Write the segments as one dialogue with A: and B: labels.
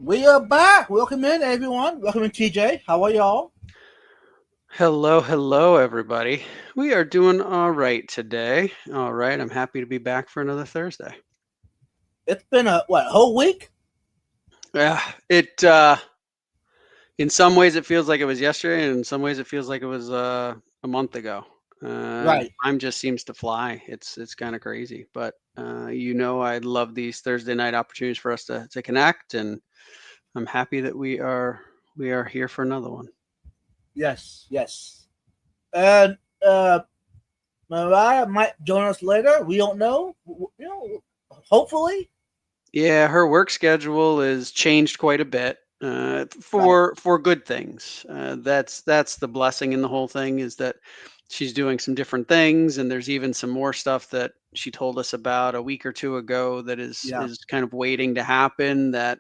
A: We are back. Welcome in, everyone. Welcome in, TJ. How are y'all?
B: Hello, hello, everybody. We are doing all right today. All right, I'm happy to be back for another Thursday.
A: It's been a whole week?
B: Yeah, it in some ways it feels like it was yesterday, and in some ways it feels like it was a month ago.
A: Right.
B: Time just seems to fly. It's kind of crazy, but I love these Thursday night opportunities for us to connect, and I'm happy that we are here for another one.
A: Yes, yes. And Mariah might join us later. We don't know. Hopefully.
B: Yeah, her work schedule is changed quite a bit
A: Right.
B: for good things. That's the blessing in the whole thing is that she's doing some different things, and there's even some more stuff that she told us about a week or two ago that is
A: Yeah.
B: is kind of waiting to happen. That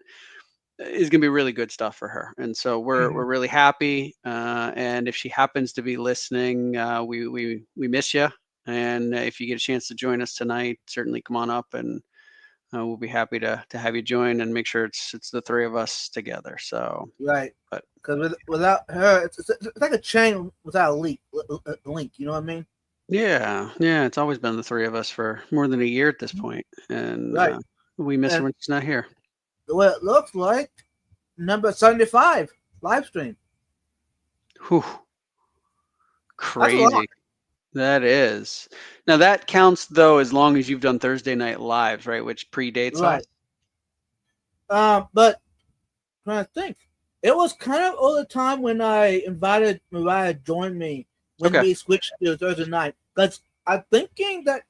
B: is going to be really good stuff for her, and so we're
A: Mhm.
B: really happy. And if she happens to be listening, we miss you. And if you get a chance to join us tonight, certainly come on up and we'll be happy to have you join and make sure it's the three of us together. So,
A: Right.
B: but
A: Because without her, it's like a chain without a link. You know what I mean?
B: yeah, it's always been the three of us for more than a year at this point, and
A: Right.
B: we miss her
A: And
B: when she's not here.
A: what it looks like, number 75 live stream.
B: Whew,
A: That's a lot.
B: crazy. That is. Now that counts though as long as you've done Thursday night lives, right? Which predates us.
A: Right. But trying to think. It was kind of all the time when I invited Mariah to join me when
B: Okay.
A: we switched to Thursday night. Because I'm thinking that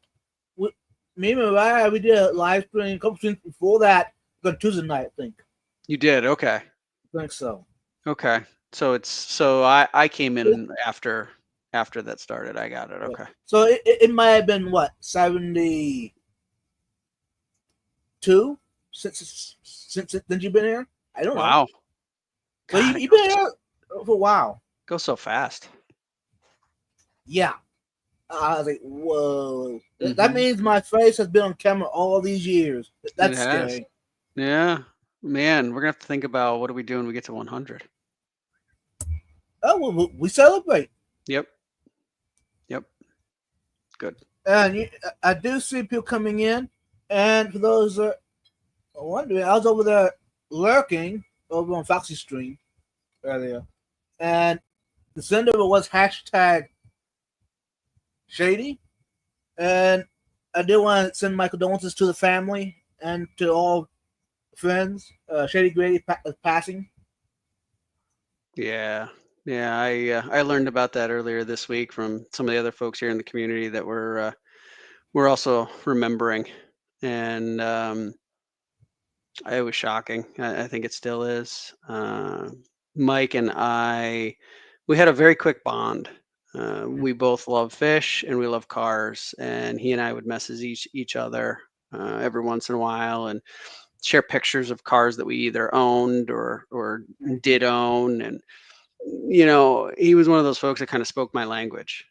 A: we, me and Mariah, we did a live stream a couple streams before that on Tuesday night, I think.
B: You did. Okay.
A: I think so.
B: Okay. So I came in after that started. I got it. Okay.
A: So it might have been what, 72 since you've been here? I don't know.
B: Wow.
A: So
B: God,
A: you've been here for a while.
B: goes so fast.
A: Yeah. I was like, whoa. That
B: Hmm.
A: means my face has been on camera all these years.
B: It
A: That's
B: has.
A: scary.
B: Yeah. Man, we're gonna have to think about what do we do when we get to 100.
A: Oh, well, we celebrate.
B: Yep. Yep. Good.
A: And I do see people coming in. And for those wondering, I was over there lurking over on Foxy Stream earlier. And the sender was hashtag shady. And I did want to send my condolences to the family and to all friends. Shady Grady passing.
B: Yeah. Yeah. I learned about that earlier this week from some of the other folks here in the community that we're also remembering, and it was shocking. I think it still is. Mike and I, we had a very quick bond. We both love fish and we love cars, and he and I would message each other every once in a while and share pictures of cars that we either owned or did own. And he was one of those folks that kind of spoke my language,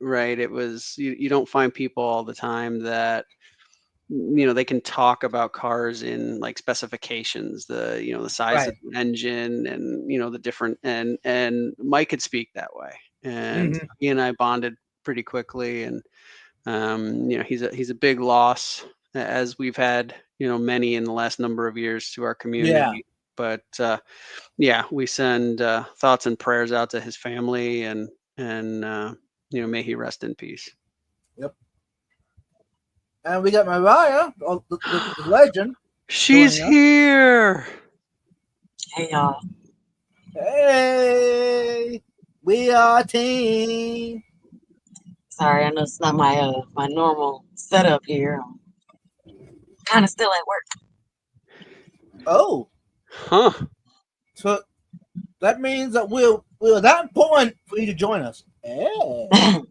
B: right? It was you don't find people all the time that they can talk about cars in like specifications, the size of
A: Right.
B: the engine, and the different, and Mike could speak that way, and
A: Mm-hmm.
B: he and I bonded pretty quickly. And he's a big loss, as we've had many in the last number of years to our
A: Yeah.
B: community. But yeah, we send thoughts and prayers out to his family, and may he rest in peace.
A: Yep. And we got Mariah, the legend,
B: She's
A: joining us.
B: here.
C: Hey y'all.
A: Hey, we are a team.
C: Sorry, I know it's not my normal setup here. I'm kind of still at
A: Oh,
B: Huh.
A: so that means that we're that important for you to join us. Yeah.
C: work.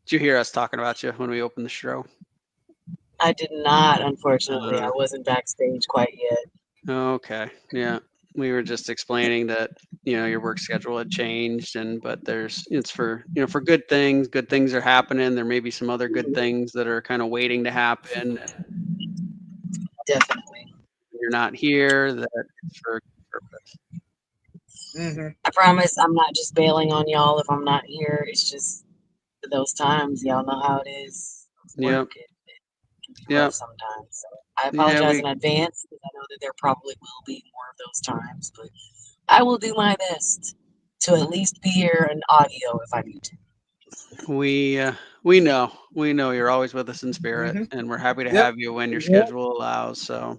B: Did you hear us talking about you when we opened the show?
C: I did not, unfortunately. I
B: Uh,
C: wasn't backstage quite yet.
B: okay. Yeah. We were just explaining that, your work schedule had changed, but it's for good things. Good things are happening. There may be some other good things that are kind of waiting to happen. And
C: Definitely.
B: you're not here, that it's for a purpose.
A: Mm-hmm.
C: I promise I'm not just bailing on y'all if I'm not here. It's just those times, y'all know how it is.
B: Yep.
C: Work it can be
B: Yep.
C: rough sometimes. So I
B: Yeah,
C: apologize in advance because I know that there probably will be more of those times, but I will do my best to at least be here in audio if I need to.
B: we know you're always with us in spirit,
A: Mhm.
B: and we're happy to
A: Yep.
B: have you when your
C: Yep.
B: schedule allows. So,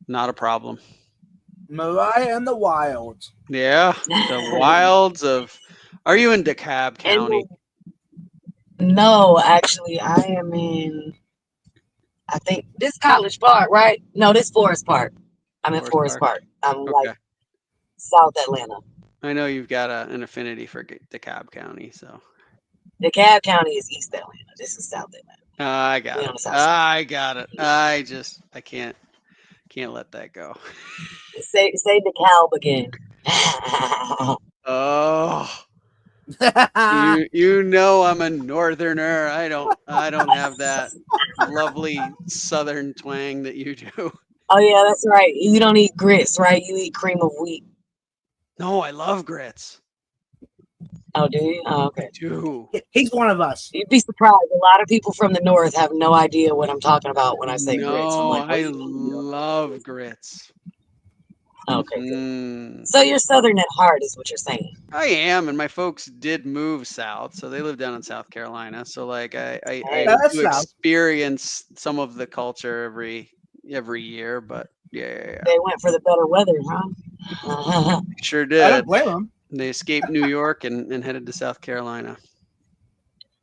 B: not a problem.
A: Mariah and the Wilds.
B: Yeah, the wilds of. Are you in DeKalb County?
C: No, actually, I am in. I think this College Park, right? No, this Forest Park. I'm in Forest Park. I'm
B: Okay.
C: like South Atlanta.
B: I know you've got an affinity for DeKalb County, so.
C: DeKalb County is East Atlanta. This is South Atlanta.
B: I got
C: We
B: it.
C: on the south side.
B: I got it. I can't let that go.
C: Say DeKalb again.
B: Oh, you know I'm a northerner. I don't have that lovely southern twang that you do.
C: Oh yeah, that's right. You don't eat grits, right? You eat cream of wheat.
B: No, I love grits.
C: Oh, do you? Oh, okay.
B: I do.
A: He's one of us.
C: You'd be surprised. A lot of people from the north have no idea what I'm talking about when I say grits. I'm
B: No,
C: like, what
B: I
C: do you mean?
B: love grits.
C: Okay, good.
B: Mm.
C: So you're southern at heart, is what you're saying.
B: I am, and my folks did move south, so they live down in South Carolina. So like I
C: Hey.
A: That's
B: do
A: south.
B: experience some of the culture every year, but yeah.
C: They went for the better weather, huh?
B: Sure
A: I
B: did.
A: don't blame him.
B: They escaped New York and headed to South Carolina.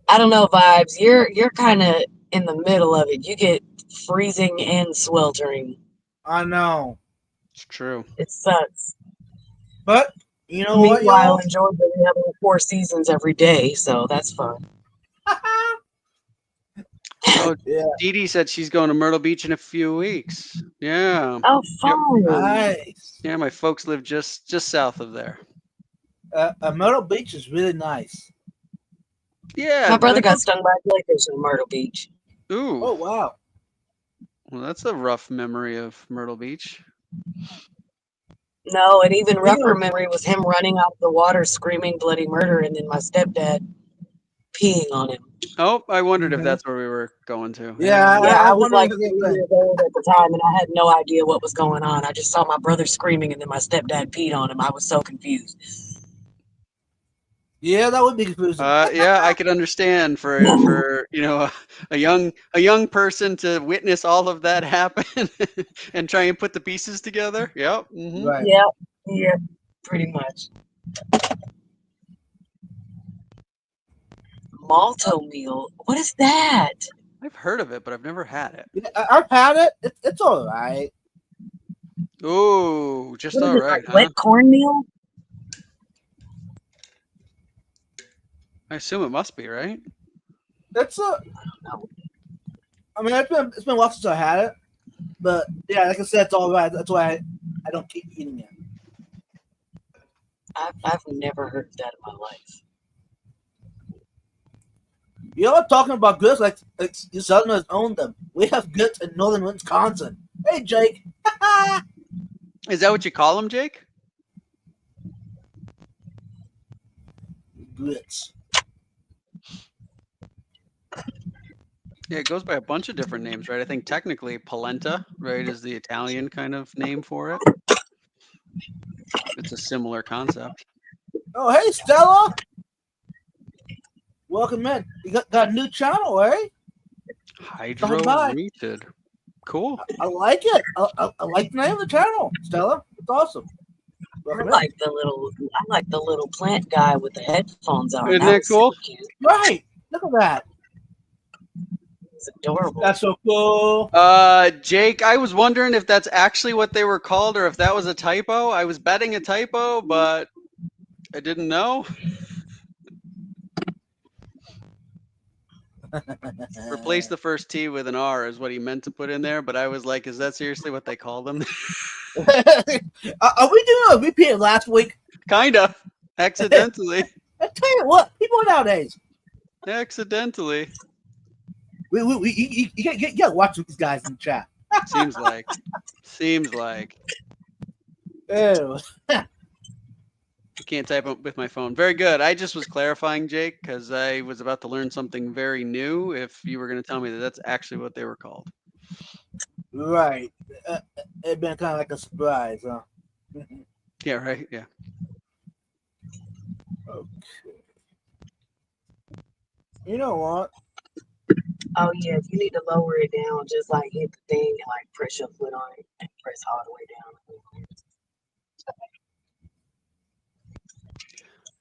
C: I don't know, vibes. You're kind of in the middle of it. You get freezing and sweltering.
A: I know.
B: It's true.
C: It sucks.
A: But you know what,
C: Meanwhile,
A: y'all?
C: in Georgia, we have 4 seasons every day, so that's fun.
B: Oh,
A: Yeah.
B: Dee Dee said she's going to Myrtle Beach in a few weeks. Yeah.
C: Oh, fun.
A: Nice.
B: Yeah, my folks live just south of there.
A: Myrtle Beach is really nice.
B: Yeah.
C: My brother got stung by a jellyfish in Myrtle Beach.
B: Ooh.
A: Oh wow.
B: Well, that's a rough memory of Myrtle Beach.
C: No, an even rougher memory was him running out of the water screaming bloody murder and then my stepdad peeing on him.
B: Oh, I wondered if that's where we were going to.
A: Yeah,
C: I was
A: wonder
C: like
A: if
C: 3
A: it's
C: years old at the time and I had no idea what was going on. I just saw my brother screaming and then my stepdad peed on him. I was so confused.
A: Yeah, that would be confusing.
B: Yeah, I could understand for a young person to witness all of that happen and try and put the pieces together. Yep. Mm-hmm.
A: Right.
C: Yeah, pretty much. Malto meal. What is that?
B: I've heard of it, but I've never had it.
A: Yeah, I've had it. It's all right.
B: Oh, just
C: What is
B: all
C: it,
B: right,
C: like
B: huh?
C: wet cornmeal?
B: I assume it must be, right?
A: It's a. I mean, it's been a while since I had it, but yeah, like I said, it's all right. That's why I don't keep eating it.
C: I've never heard of that in my life.
A: You know, talking about goods like your Southerners own them. We have goods in northern Wisconsin. Hey, Jake.
B: Is that what you call them, Jake?
A: Grits.
B: Yeah, it goes by a bunch of different names, right? I think technically polenta, right, is the Italian kind of name for it. It's a similar concept.
A: Oh, hey, Stella. Welcome in. You got a new channel, eh?
B: Hydro rooted. Cool.
A: I like it. I like the name of the channel, Stella. It's awesome.
C: I like the little plant guy with the headphones on.
B: Isn't that cool?
C: Super cute.
A: Right. Look at that.
C: It's adorable.
A: That's so cool.
B: Jake, I was wondering if that's actually what they were called or if that was a typo. I was betting a typo, but I didn't know. Replace the first T with an R is what he meant to put in there, but I was like, is that seriously what they call them?
A: Are we doing a repeat of last week?
B: Kind of. Accidentally.
A: I tell you what, people nowadays.
B: Accidentally.
A: You gotta watch these guys in the chat.
B: Seems like. Seems like.
A: Ew.
B: I can't type up with my phone. Very good. I just was clarifying, Jake, because I was about to learn something very new. If you were going to tell me that that's actually what they were called.
A: Right. It'd been kind of like a surprise, huh?
B: Yeah, right. Yeah.
A: Okay. You know what?
C: Oh yeah, if you need to lower it down, just like hit the thing and like press your foot on it and press all the way down.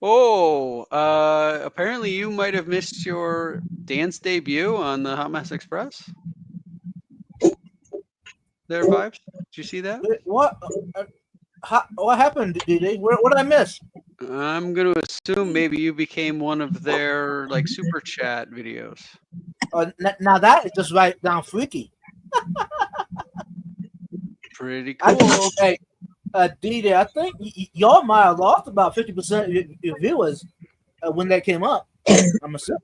B: Oh, apparently you might have missed your dance debut on the Hot Mess Express. There, Vibes. Did you see that?
A: What? What happened, DD? What did I miss?
B: I'm going to assume maybe you became one of their like super chat videos.
A: Now that is just right down freaky.
B: Pretty
A: I
B: cool.
A: think, okay, DD, I think y'all might have lost about 50% of your viewers when that came up. I'm assuming.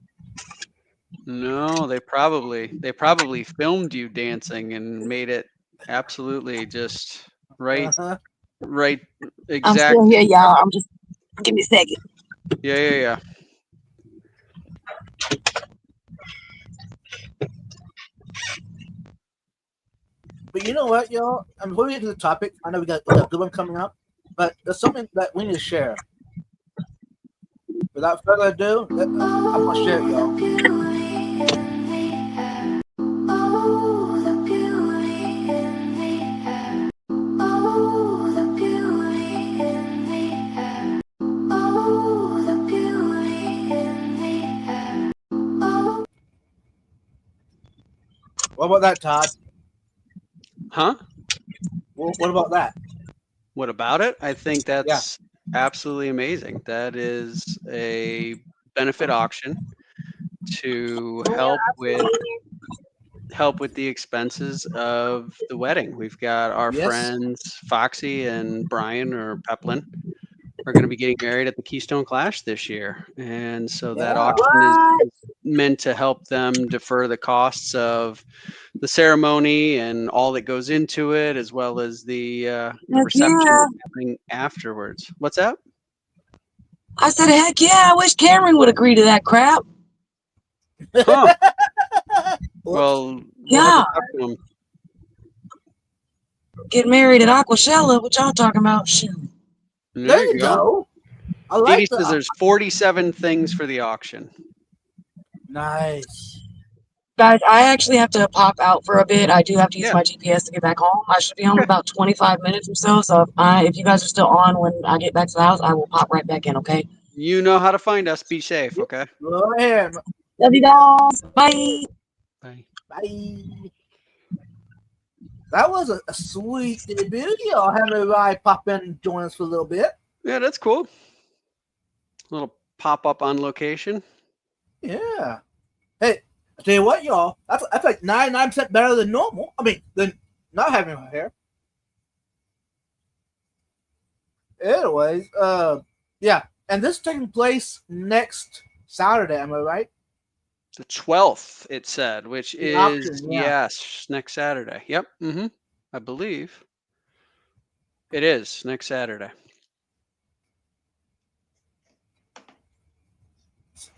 B: No, they probably filmed you dancing and made it absolutely just right,
A: Uh-huh.
B: right,
C: I'm
B: exact.
C: still here, y'all. I'm just give me a second.
B: Yeah.
A: But you know what, y'all? Before we get to the topic, I know we got a good one coming up, but there's something that we need to share. Without further ado, I'm gonna share it, y'all. What about that, Todd?
B: Huh?
A: What about that?
B: What about it? I think that's absolutely amazing. That is a benefit auction to help with the expenses of the wedding. We've got our
A: Yes.
B: friends Foxy and Brian or Peplin are going to be getting married at the Keystone Clash this year, and so that
A: Yeah.
B: auction is meant to help them defer the costs of the ceremony and all that goes into it, as well as the reception happening afterwards. What's that?
C: I said, heck yeah, I wish Cameron would agree to that crap.
B: Huh. Well, we'll have
C: Yeah.
B: to talk to him.
C: Get married at Aquashella. What y'all talking about? Shoot.
A: There you go. I
B: Dee
A: like
B: says
A: that.
B: there's 47 things for the auction.
A: Nice.
C: Guys, I actually have to pop out for a bit. I do have to use my GPS to get back home. I should be home in about 25 minutes or so. So if you guys are still on when I get back to the house, I will pop right back in, okay?
B: You know how to find us. Be safe, okay?
A: Go ahead.
C: Love you guys. Bye.
B: Bye.
A: Bye. That was a sweet debut. Y'all have everybody pop in and join us for a little bit.
B: Yeah, that's cool. A little pop-up on location.
A: Yeah. Hey, I tell you what, y'all. That's like 99% better than normal. I mean, than not having her hair. Anyways, yeah. And this is taking place next Saturday, am I right?
B: The 12th, it said, which
A: The
B: is,
A: auction, yeah.
B: yes, next Saturday. Yep. I believe. It is next Saturday.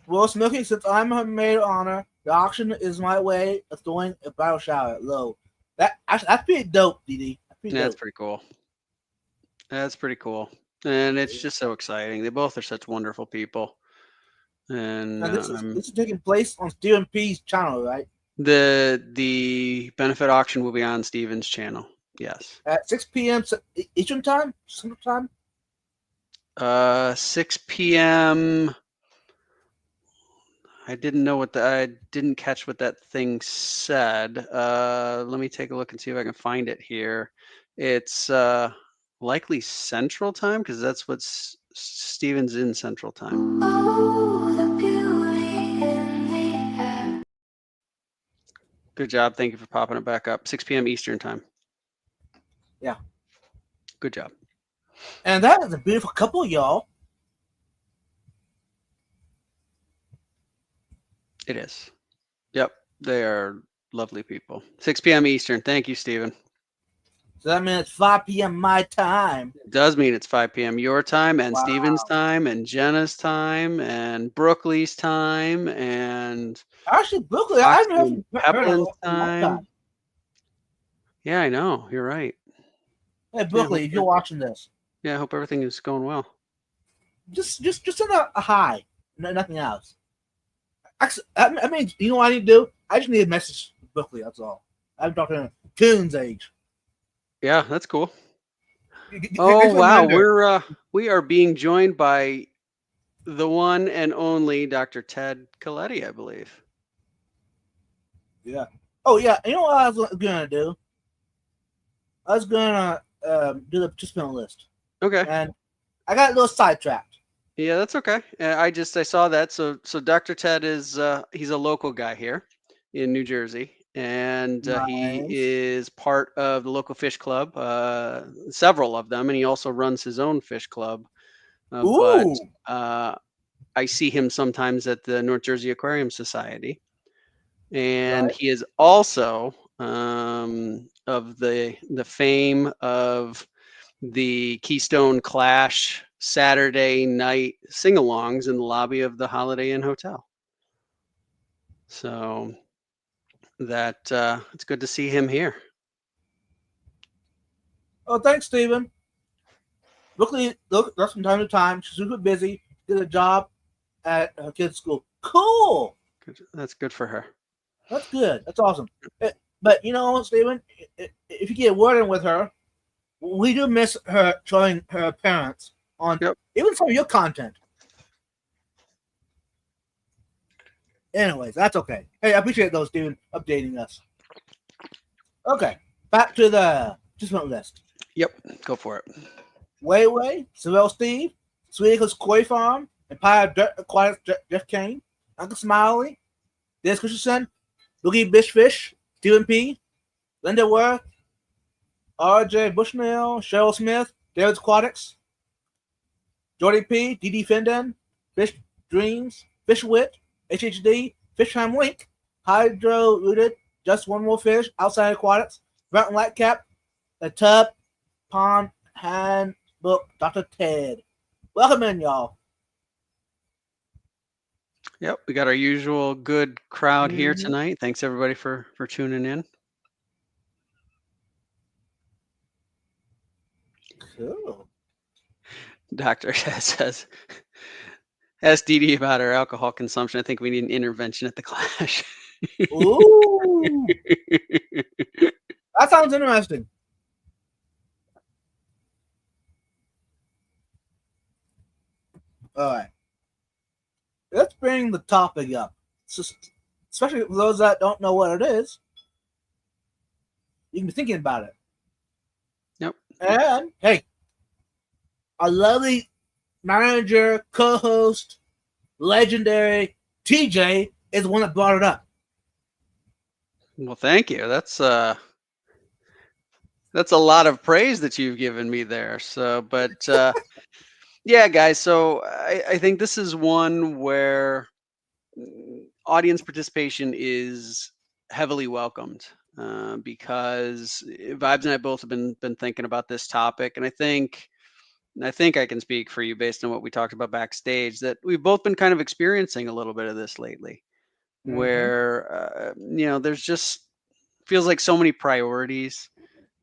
A: Well, Smokey, since I'm her maid of honor, the auction is my way of throwing a bridal shower at Low. That's pretty dope, DD.
B: That's pretty cool. That's pretty cool. And it's just so exciting. They both are such wonderful people. And
A: this is taking place on Stephen P's channel, right?
B: The benefit auction will be on Steven's channel. Yes.
A: At 6 p.m. Eastern time? Central time?
B: 6 p.m. I didn't catch what that thing said. Let me take a look and see if I can find it here. It's likely Central Time because that's what Steven's in Central Time. Good job. Thank you for popping it back up. 6 p.m. Eastern Time.
A: Yeah.
B: Good job.
A: And that is a beautiful couple, y'all.
B: It is. Yep. They are lovely people. 6 p.m. Eastern. Thank you, Steven.
A: So that means it's 5 p.m. my time.
B: It does mean it's 5 p.m. your time, and
A: Wow.
B: Steven's time, and Jenna's time, and Brookley's time, and
A: Actually, Brooklyn, I haven't heard
B: Peplin's
A: of a long time.
B: Yeah, I know. You're right.
A: Hey, Brooklyn, if you're watching this,
B: yeah, I hope everything is going well.
A: Just send a hi, nothing else. Actually, I mean, you know what I need to do? I just need a message to Brooklyn. That's all. I'm talking Tunes age.
B: Yeah, that's cool. Oh wow, we are being joined by the one and only Dr. Ted Coletti, I believe.
A: Yeah. Oh yeah. You know what I was gonna do? I was gonna do the participant list.
B: Okay.
A: And I got a little sidetracked.
B: Yeah, that's okay. I saw that. So Dr. Ted is he's a local guy here in New Jersey, and he is part of the local fish club, several of them, and he also runs his own fish club. But I see him sometimes at the North Jersey Aquarium Society, and he is also of the fame of the Keystone Clash Saturday night sing-alongs in the lobby of the Holiday Inn Hotel. So that it's good to see him here.
A: Oh, thanks, Stephen. Brooklyn looks from time to time. She's super busy. Did a job at her kid's school. Cool.
B: That's good for her.
A: That's good. That's awesome. But you know, Stephen, if you get word in with her, we do miss her showing her parents on even some of your content. Anyways, that's okay. Hey, I appreciate those, Stephen, updating us. Okay, back to the participant list.
B: Yep, go for it.
A: Wayway, Savell Steve, Sweet Acres Koi Farm, Empire Aquatics Jeff Kane, Uncle Smiley, Des Christensen, Boogie Bishfish, Stephen P., Linda Worth, RJ Bushnell, Cheryl Smith, David's Aquatics, Jordy P., DD Fenden, Fish Dreams, Fish Wit, HHD, Fish Time Wink, Hydro Rooted, Just One More Fish, Outside Aquatics, Mountain Lightcap, The Tub, Pond, Handbook, Dr. Ted. Welcome in, y'all.
B: Yep, we got our usual good crowd here tonight. Thanks everybody for tuning in.
A: Cool.
B: Doctor says, ask Dee Dee about her alcohol consumption. I think we need an intervention at the Clash.
A: Ooh. That sounds interesting. All right. Let's bring the topic up. Especially for those that don't know what it is. You can be thinking about it.
B: Yep.
A: And, hey, our lovely manager, co-host, legendary TJ is the one that brought it up.
B: Well, thank you. That's a lot of praise that you've given me there. So, but yeah, guys. So I think this is one where audience participation is heavily welcomed because Vibes and I both have been thinking about this topic, and I think I can speak for you based on what we talked about backstage that we've both been kind of experiencing a little bit of this lately, where there's just feels like so many priorities,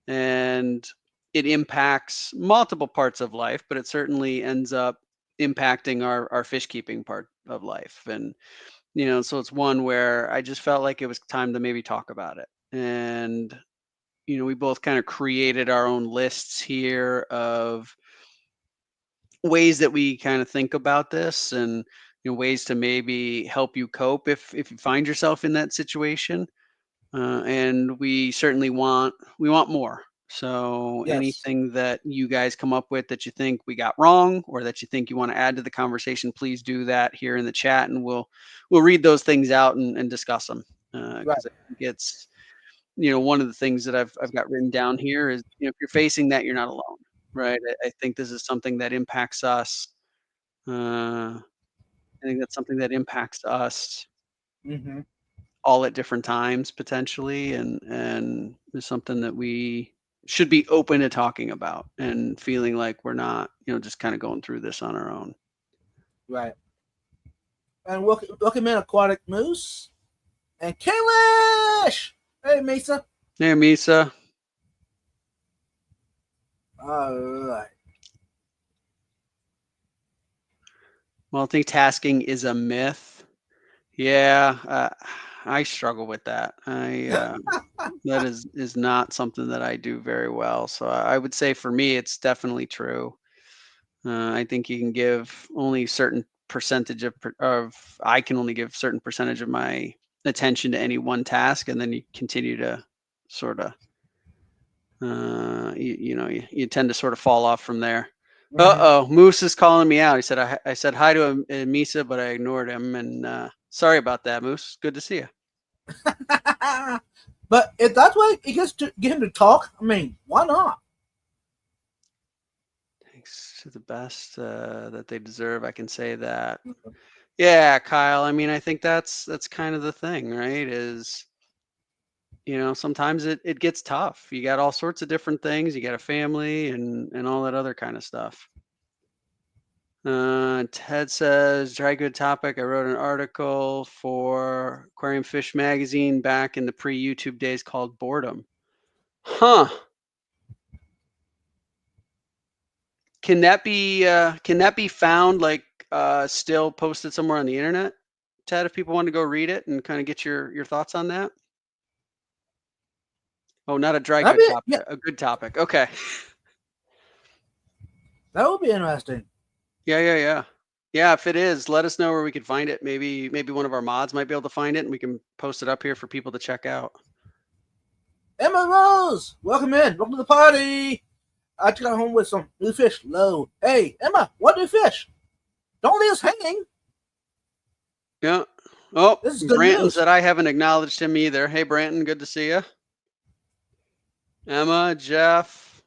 B: and it impacts multiple parts of life, but it certainly ends up impacting our fish keeping part of life. And so it's one where I just felt like it was time to maybe talk about it. And we both kind of created our own lists here of ways that we kind of think about this, and ways to maybe help you cope if you find yourself in that situation. And we certainly want more. So anything that you guys come up with that you think we got wrong, or that you think you want to add to the conversation, please do that here in the chat, and we'll read those things out and discuss them. Because I think it's one of the things that I've got written down here is if you're facing that, you're not alone, right? I think this is something that impacts us. I think that's something that impacts us. All at different times potentially, and is something that we should be open to talking about and feeling like we're not, just kind of going through this on our own.
A: Right. And welcome in Aquatic Moose and Kalish. Hey, Misa.
B: Hey, Misa.
A: All right.
B: Multitasking is a myth. Yeah, I struggle with that. That is not something that I do very well. So I would say for me, it's definitely true. I think you can give only a certain percentage I can only give certain percentage of my attention to any one task, and then you continue to sort of, you tend to sort of fall off from there. Moose is calling me out. He said I said hi to Misa, but I ignored him, and sorry about that, Moose. Good to see you.
A: But if that's why he gets to get him to talk, I mean, why not?
B: Thanks to the best that they deserve, I can say that. Yeah, Kyle. I mean, I think that's kind of the thing, right? Is sometimes it gets tough. You got all sorts of different things. You got a family and all that other kind of stuff. Ted says, dry good topic. I wrote an article for Aquarium Fish Magazine back in the pre-YouTube days called Boredom. Huh. Can that be found, like still posted somewhere on the internet, Ted, if people want to go read it and kind of get your thoughts on that? Oh, not a dry good topic, yeah. A good topic. Okay.
A: That would be interesting.
B: Yeah. If it is, let us know where we could find it. Maybe one of our mods might be able to find it, and we can post it up here for people to check out.
A: Emma Rose, welcome in. Welcome to the party. I just got home with some new fish. Low. Hey, Emma, what new fish? Don't leave us hanging.
B: Yeah. Oh, Branton said I haven't acknowledged him either. Hey, Branton, good to see you. Emma, Jeff,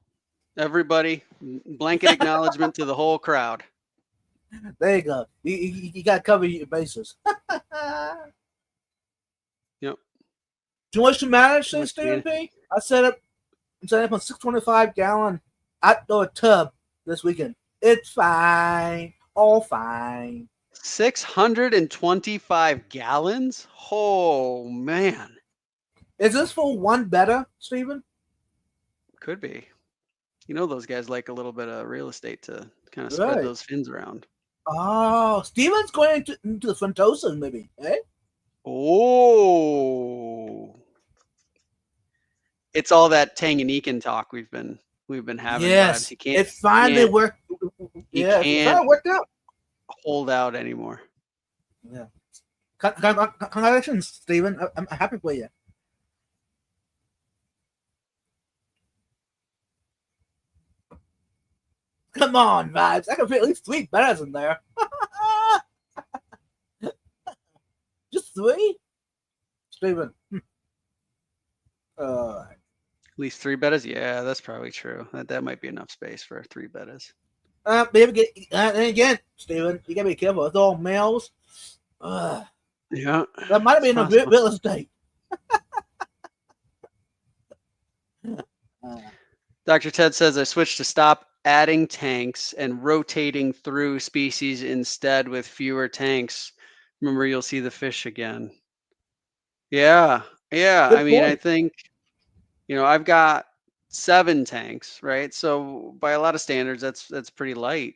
B: everybody, blanket acknowledgement to the whole crowd.
A: There you go. You got to cover your bases.
B: Yep.
A: Too much to manage, since Stephen P. I'm set up on 625-gallon outdoor tub this weekend. It's fine. All fine.
B: 625 gallons? Oh, man.
A: Is this for one better, Stephen?
B: Could be. Those guys like a little bit of real estate to kind of spread those fins around.
A: Oh, Steven's going into the Frontosa, maybe, eh?
B: Oh. It's all that Tanganyikan talk we've been having.
A: Yes, it finally worked. Yeah, it finally worked out.
B: Hold out anymore.
A: Yeah. Congratulations, Stephen. I'm happy for you. Come on, Vibes. I can fit at least 3 betters in there. Just 3? Stephen.
B: At least 3 betters? Yeah, that's probably true. That might be enough space for 3 betters.
A: Maybe and again, Stephen, you gotta be careful. It's all males.
B: Yeah.
A: That might have been a bit real estate.
B: Dr. Ted says I switched to stop adding tanks and rotating through species instead with fewer tanks. Remember, you'll see the fish again. Yeah. I mean, I think, I've got 7 tanks, right? So by a lot of standards, that's pretty light,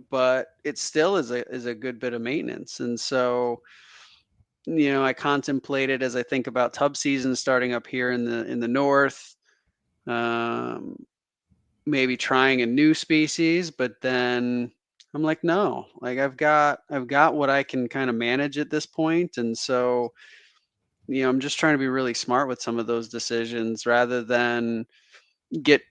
B: but it still is a good bit of maintenance. And so, I contemplated, as I think about tub season starting up here in the north, maybe trying a new species, but then I'm like, no, like I've got what I can kind of manage at this point. And so, I'm just trying to be really smart with some of those decisions rather than get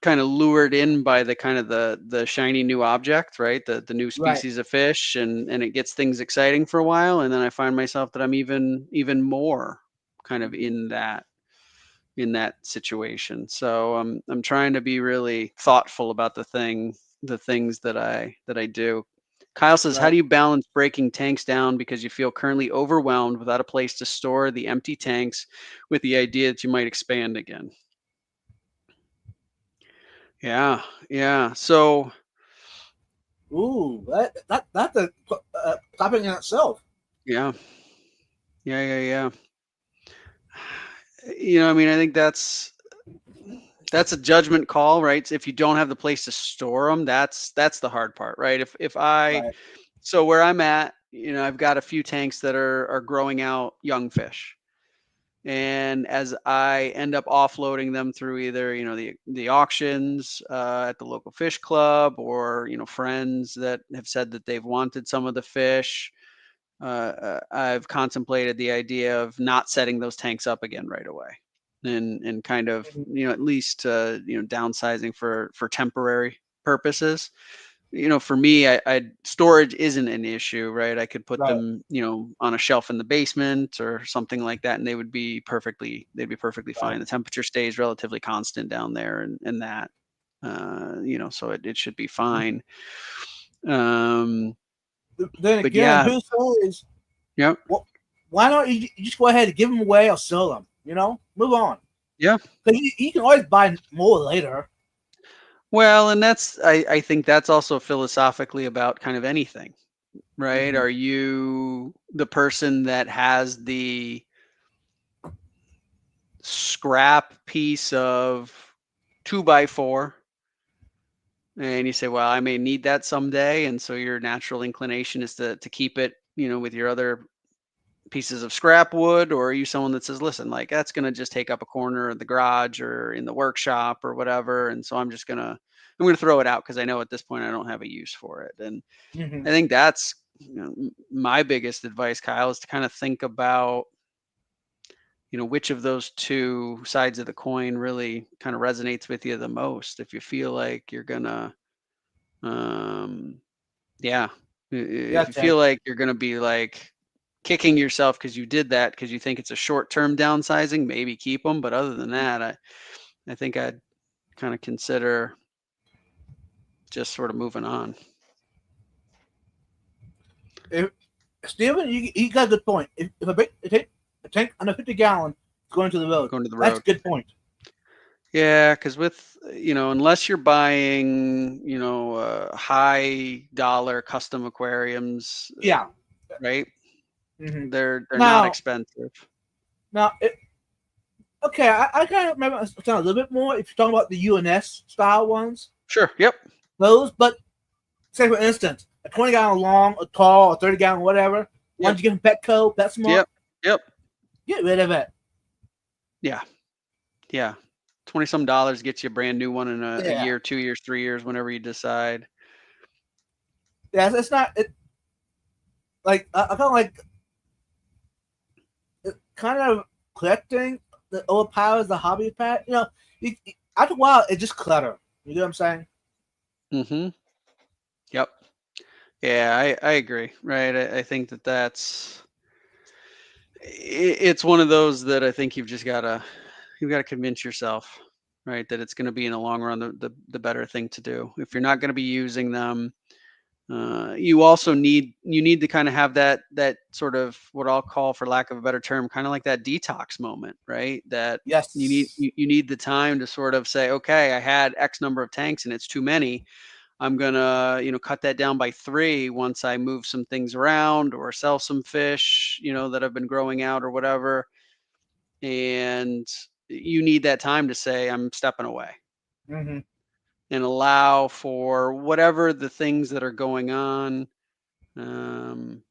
B: kind of lured in by the kind of the shiny new object, right? The new species of fish, and it gets things exciting for a while. And then I find myself that I'm even more kind of in that situation. So I'm trying to be really thoughtful about the things that I do. Kyle says, how do you balance breaking tanks down because you feel currently overwhelmed without a place to store the empty tanks with the idea that you might expand again? Yeah, yeah. So
A: Ooh, that's a topic in itself.
B: yeah, yeah. I mean, I think that's a judgment call, right? If you don't have the place to store them, that's the hard part, right?
A: Right.
B: So where I'm at, I've got a few tanks that are growing out young fish. And as I end up offloading them through either, the auctions at the local fish club, or, friends that have said that they've wanted some of the fish, I've contemplated the idea of not setting those tanks up again right away, and kind of,
A: Mhm.
B: at least downsizing for temporary purposes. For me, I storage isn't an issue, right? I could put
A: Right.
B: them, on a shelf in the basement or something like that, and they'd be perfectly
A: Right.
B: fine. The temperature stays relatively constant down there, and that, so it should be fine. Um,
A: Then
B: but
A: again,
B: yeah,
A: who says,
B: yep,
A: well, why don't you just go ahead and give them away or sell them? Move on.
B: yeah.
A: Because you can always buy more later.
B: Well, and I think that's also philosophically about kind of anything, right?
A: Mhm.
B: Are you the person that has the scrap piece of 2x4, and you say, well, I may need that someday, and so your natural inclination is to keep it, with your other pieces of scrap wood? Or are you someone that says, listen, like, that's going to just take up a corner of the garage or in the workshop or whatever, and so I'm going to throw it out because I know at this point I don't have a use for it? And
A: Mhm.
B: I think that's, my biggest advice, Kyle, is to kind of think about, which of those two sides of the coin really kind of resonates with you the most. If you feel like you're gonna, um, yeah, if you
A: Gotcha.
B: feel like you're gonna be like kicking yourself because you did that because you think it's a short-term downsizing, maybe keep them. But other than that, I think I'd kind of consider just sort of moving on.
A: If, Steven, you got a good point. If a tank under 50 gallon is going to the road,
B: Going to the
A: that's a
B: road.
A: good point.
B: Yeah, because with, unless you're buying, high dollar custom aquariums,
A: Yeah.
B: right?
A: Hmm.
B: They're not
A: Now,
B: expensive.
A: now, okay, I kind of maybe understand a little bit more if you're talking about the UNS style ones,
B: Sure. Yep.
A: those. But say for instance, a 20 gallon long, a tall, a 30 gallon, whatever.
B: Yep.
A: Once you get from Petco, PetSmart,
B: Yep. Yep.
A: get rid of it.
B: Yeah. Yeah. 20 some dollars gets you a brand new one in a
A: Yeah,
B: year, 2 years, 3 years, whenever you decide.
A: yeah. It's not it. Like I kind of like kind of collecting the overpowers the hobby pet. After a while, it's just clutter. You know what I'm saying?
B: Mm-hmm. Yep. Yeah, I agree. Right. I think it's one of those that I think you've got to convince yourself, right, that it's going to be in the long run the better thing to do. If you're not going to be using them, you need to kind of have that sort of, what I'll call, for lack of a better term, kind of like that detox moment, right? That
A: Yes.
B: you need the time to sort of say, okay, I had X number of tanks and it's too many. I'm gonna, cut that down by 3 once I move some things around or sell some fish, that have been growing out or whatever. And you need that time to say, I'm stepping away,
A: Hmm.
B: and allow for whatever the things that are going on, um,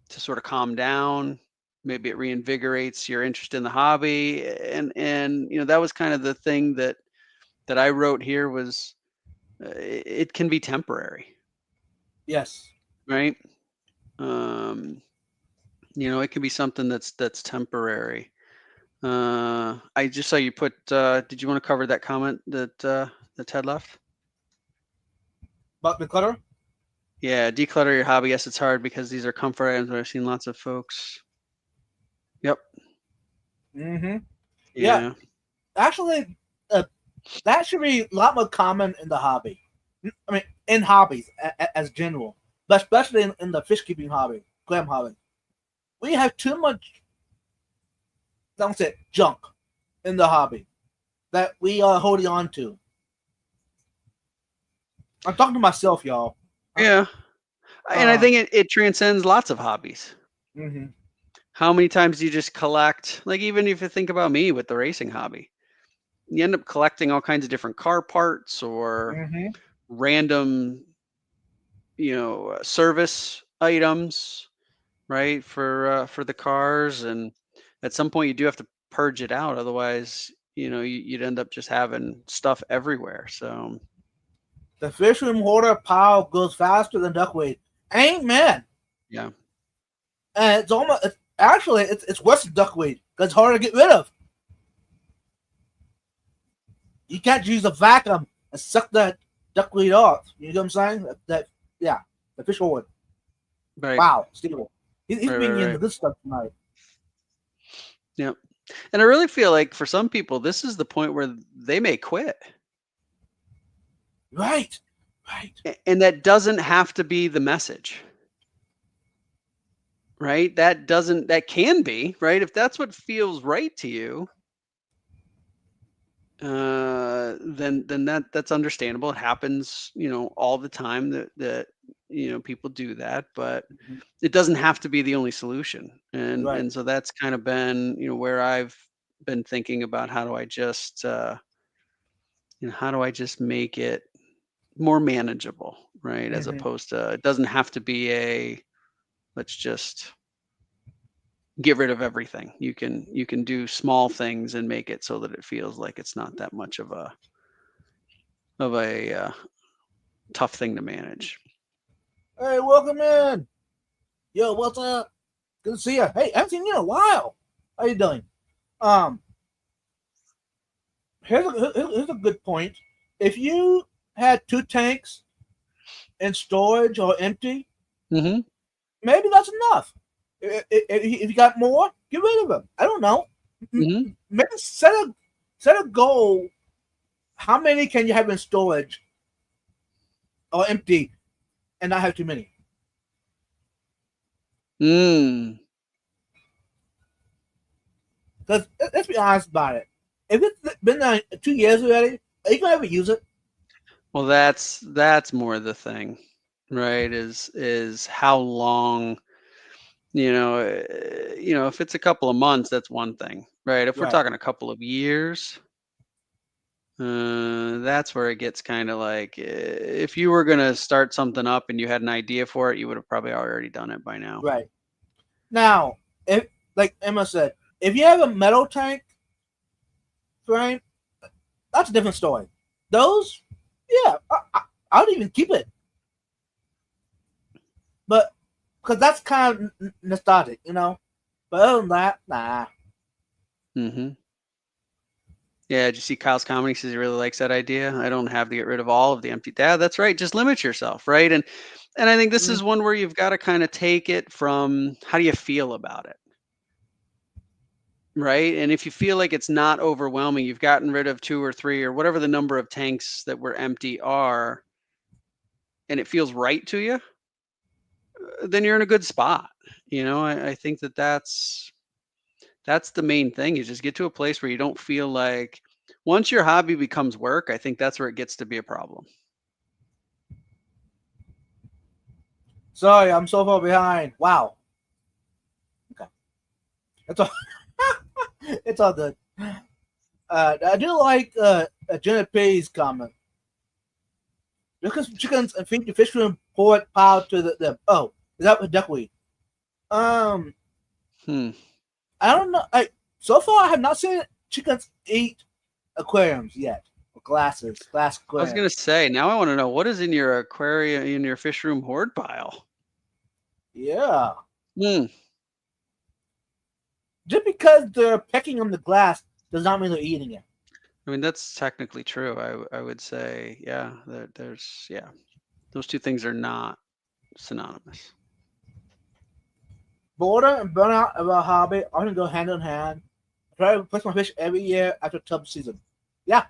B: to sort of calm down. Maybe it reinvigorates your interest in the hobby. And that was kind of the thing that I wrote here was, it can be temporary,
A: Yes.
B: right? Um, it can be something that's temporary. I just saw you put. Did you want to cover that comment that Ted left?
A: But the clutter.
B: Yeah, declutter your hobby. Yes, it's hard because these are comfort items, but I've seen lots of folks. Yep.
A: Hmm. Yeah.
B: Yeah.
A: Actually, that should be a lot more common in the hobby. I mean, in hobbies as general, but especially in the fish keeping hobby, clam hobby. We have too much, don't say junk in the hobby that we are holding on to. I'm talking to myself, y'all.
B: Yeah. And I think it transcends lots of hobbies.
A: Mm-hmm.
B: How many times do you just collect, like even if you think about me with the racing hobby, you end up collecting all kinds of different car parts or
A: Mm-hmm.
B: random, service items, right? For the cars. And at some point you do have to purge it out. Otherwise, you'd end up just having stuff everywhere. So
A: The fish room hoarder pile goes faster than duckweed. Amen.
B: yeah.
A: And it's almost it's worse than duckweed because it's harder to get rid of. You can't use a vacuum and suck that duckweed off. You know what I'm saying? Yeah, the fish hoard.
B: Right.
A: Wow, Steve. He's
B: Right,
A: being
B: right,
A: into
B: right.
A: this stuff tonight.
B: Yep. And I really feel like for some people, this is the point where they may quit.
A: Right.
B: And that doesn't have to be the message. Right? That can be, right? If that's what feels right to you, then that's understandable. It happens, all the time that people do that, but
A: Mhm.
B: it doesn't have to be the only solution. And
A: Right.
B: and so that's kind of been, where I've been thinking about how do I just make it more manageable, right? As
A: Mm-hmm.
B: opposed to, it doesn't have to be let's just get rid of everything. You can do small things and make it so that it feels like it's not that much of a tough thing to manage.
A: Hey, welcome in. Yo, what's up? Good to see you. Hey, I haven't seen you in a while. How you doing? Um, here's a good point. If you had 2 tanks in storage or empty,
B: Mm-hmm.
A: maybe that's enough. If you got more, get rid of them. I don't know.
B: Mm-hmm.
A: Maybe set a goal. How many can you have in storage or empty, and not have too many?
B: Mm.
A: Because let's be honest about it. If it's been 2 years already, are you gonna ever use it?
B: Well, that's more the thing, right? Is how long, if it's a couple of months, that's one thing, right? If we're
A: Right.
B: talking a couple of years, that's where it gets kind of like, if you were gonna start something up and you had an idea for it, you would have probably already done it by now.
A: Right. Now, if like Emma said, if you have a metal tank frame, that's a different story. Those, yeah, I would even keep it. But because that's kind of nostalgic, But other than that, nah.
B: Mm-hmm. Yeah, did you see Kyle's comment? He says he really likes that idea. I don't have to get rid of all of the empty. Yeah, that's right. Just limit yourself, right? And I think this is one where you've got to kind of take it from how do you feel about it, right? And if you feel like it's not overwhelming, you've gotten rid of 2 or 3 or whatever the number of tanks that were empty are, and it feels right to you, then you're in a good spot. I think that's the main thing. You just get to a place where you don't feel like, once your hobby becomes work, I think that's where it gets to be a problem.
A: Sorry, I'm so far behind. Wow. Okay. It's all, it's all good. I do like Jenna Pay's comment. Because chickens and feed the fish room pour power to the oh, is that with duckweed? I don't know. So far I have not seen chickens eat aquariums yet. Or glass aquariums.
B: I was gonna say, now I want to know what is in your aquarium, in your fish room hoard pile.
A: Yeah.
B: Hmm.
A: Just because they're pecking on the glass does not mean they're eating it.
B: I mean, that's technically true. I would say, yeah, there's those two things are not synonymous.
A: Boredom and burnout of our hobby often go hand in hand. I try to replace my fish every year after tub season. Yeah.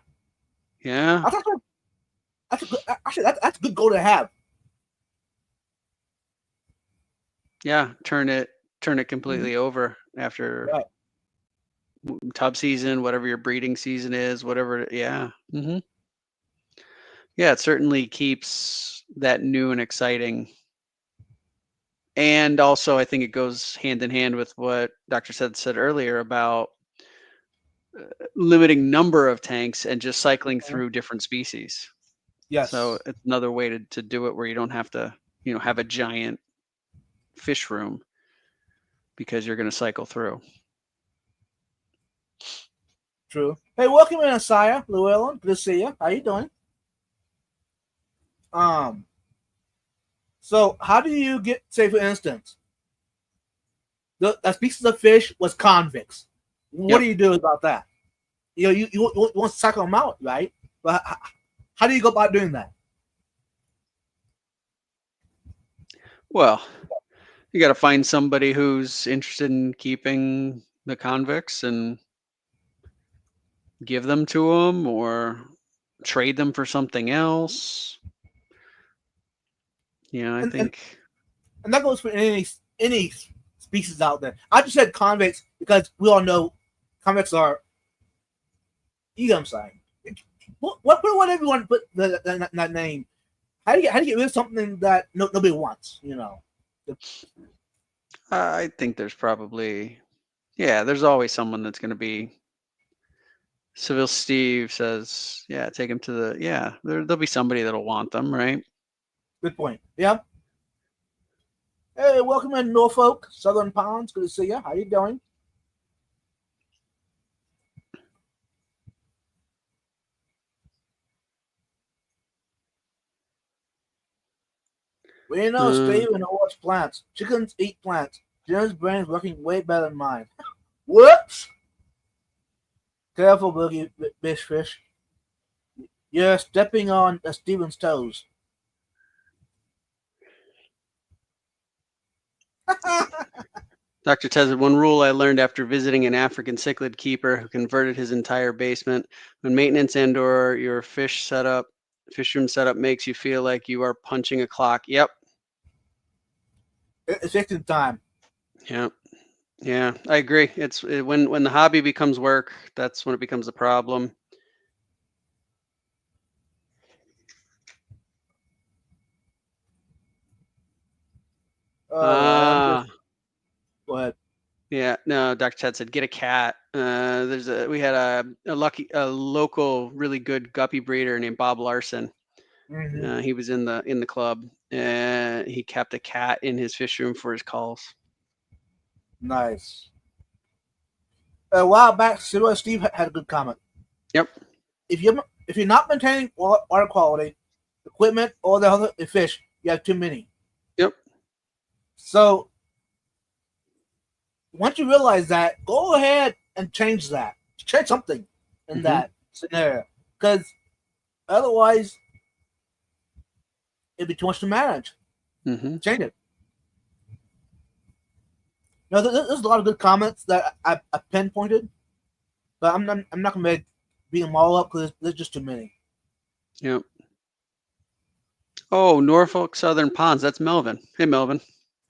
B: Yeah.
A: That's a good. Actually, that's a good goal to have.
B: Yeah. Turn it completely over after
A: Right.
B: tub season, whatever your breeding season is, whatever. Yeah. Mm-hmm. Yeah, it certainly keeps that new and exciting. And also, I think it goes hand in hand with what Dr. said earlier about limiting number of tanks and just cycling through different species.
A: Yes.
B: So it's another way to do it where you don't have to, have a giant fish room because you're going to cycle through.
A: True. Hey, welcome in, Asaya Llewellyn. Good to see you. How you doing? So how do you get, say, for instance, the species of fish was convicts? What do you do about that? You want to cycle them out, right? But how do you go about doing that?
B: Well, you got to find somebody who's interested in keeping the convicts and give them to them or trade them for something else. I think.
A: And that goes for any species out there. I just said convicts because we all know convicts are. You know what I'm saying? Whatever you want to put that name. How do you get rid of something that nobody wants?
B: I think there's probably, there's always someone that's going to be. Seville Steve says, take him to the, there'll be somebody that'll want them, right?
A: Good point. Yeah. Hey, welcome in Norfolk, Southern Ponds. Good to see you. How you doing? We know Steve and watch plants. Chickens eat plants. Jim's brain's working way better than mine. Whoops! Careful, Boogie Fish. You're stepping on Steven's toes.
B: Dr. Tez, one rule I learned after visiting an African cichlid keeper who converted his entire basement: when maintenance and/or your fish room setup makes you feel like you are punching a clock. Yep.
A: It's fixing time.
B: Yep. Yeah, I agree. It's when the hobby becomes work, that's when it becomes a problem.
A: Go ahead.
B: Yeah, no, Dr. Ted said get a cat. We had a local really good guppy breeder named Bob Larson.
A: Mm-hmm.
B: He was in the club, and he kept a cat in his fish room for his calls.
A: Nice. A while back, Steve had a good comment.
B: Yep.
A: If you're not maintaining water quality, equipment, or the other fish, you have too many.
B: Yep.
A: So once you realize that, go ahead and change that. Change something in that scenario, because otherwise it'd be too much to manage. Change it. There's a lot of good comments that I pinpointed, but I'm not gonna beat them all up because there's just too many.
B: Yep. Oh, Norfolk Southern Ponds. That's Melvin. Hey, Melvin.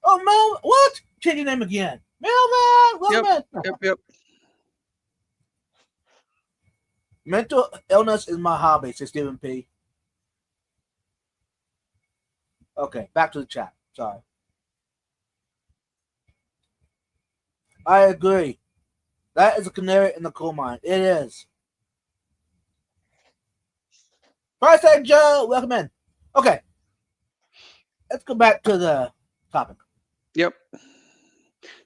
A: Oh, Melvin, what? Change your name again. Melvin, welcome.
B: Yep.
A: Mental illness is my hobby, says Stephen P. Okay, back to the chat. Sorry. I agree. That is a canary in the coal mine. It is. Price Tag Joe, welcome in. Okay. Let's go back to the topic.
B: Yep.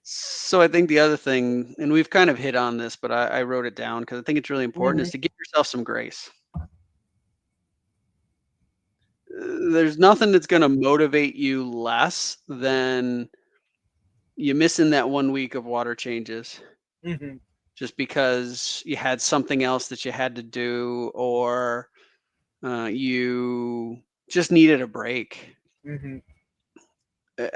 B: So I think the other thing, and we've kind of hit on this, but I wrote it down because I think it's really important, is to give yourself some grace. There's nothing that's going to motivate you less than you missing that 1 week of water changes. Just because you had something else that you had to do, or you just needed a break.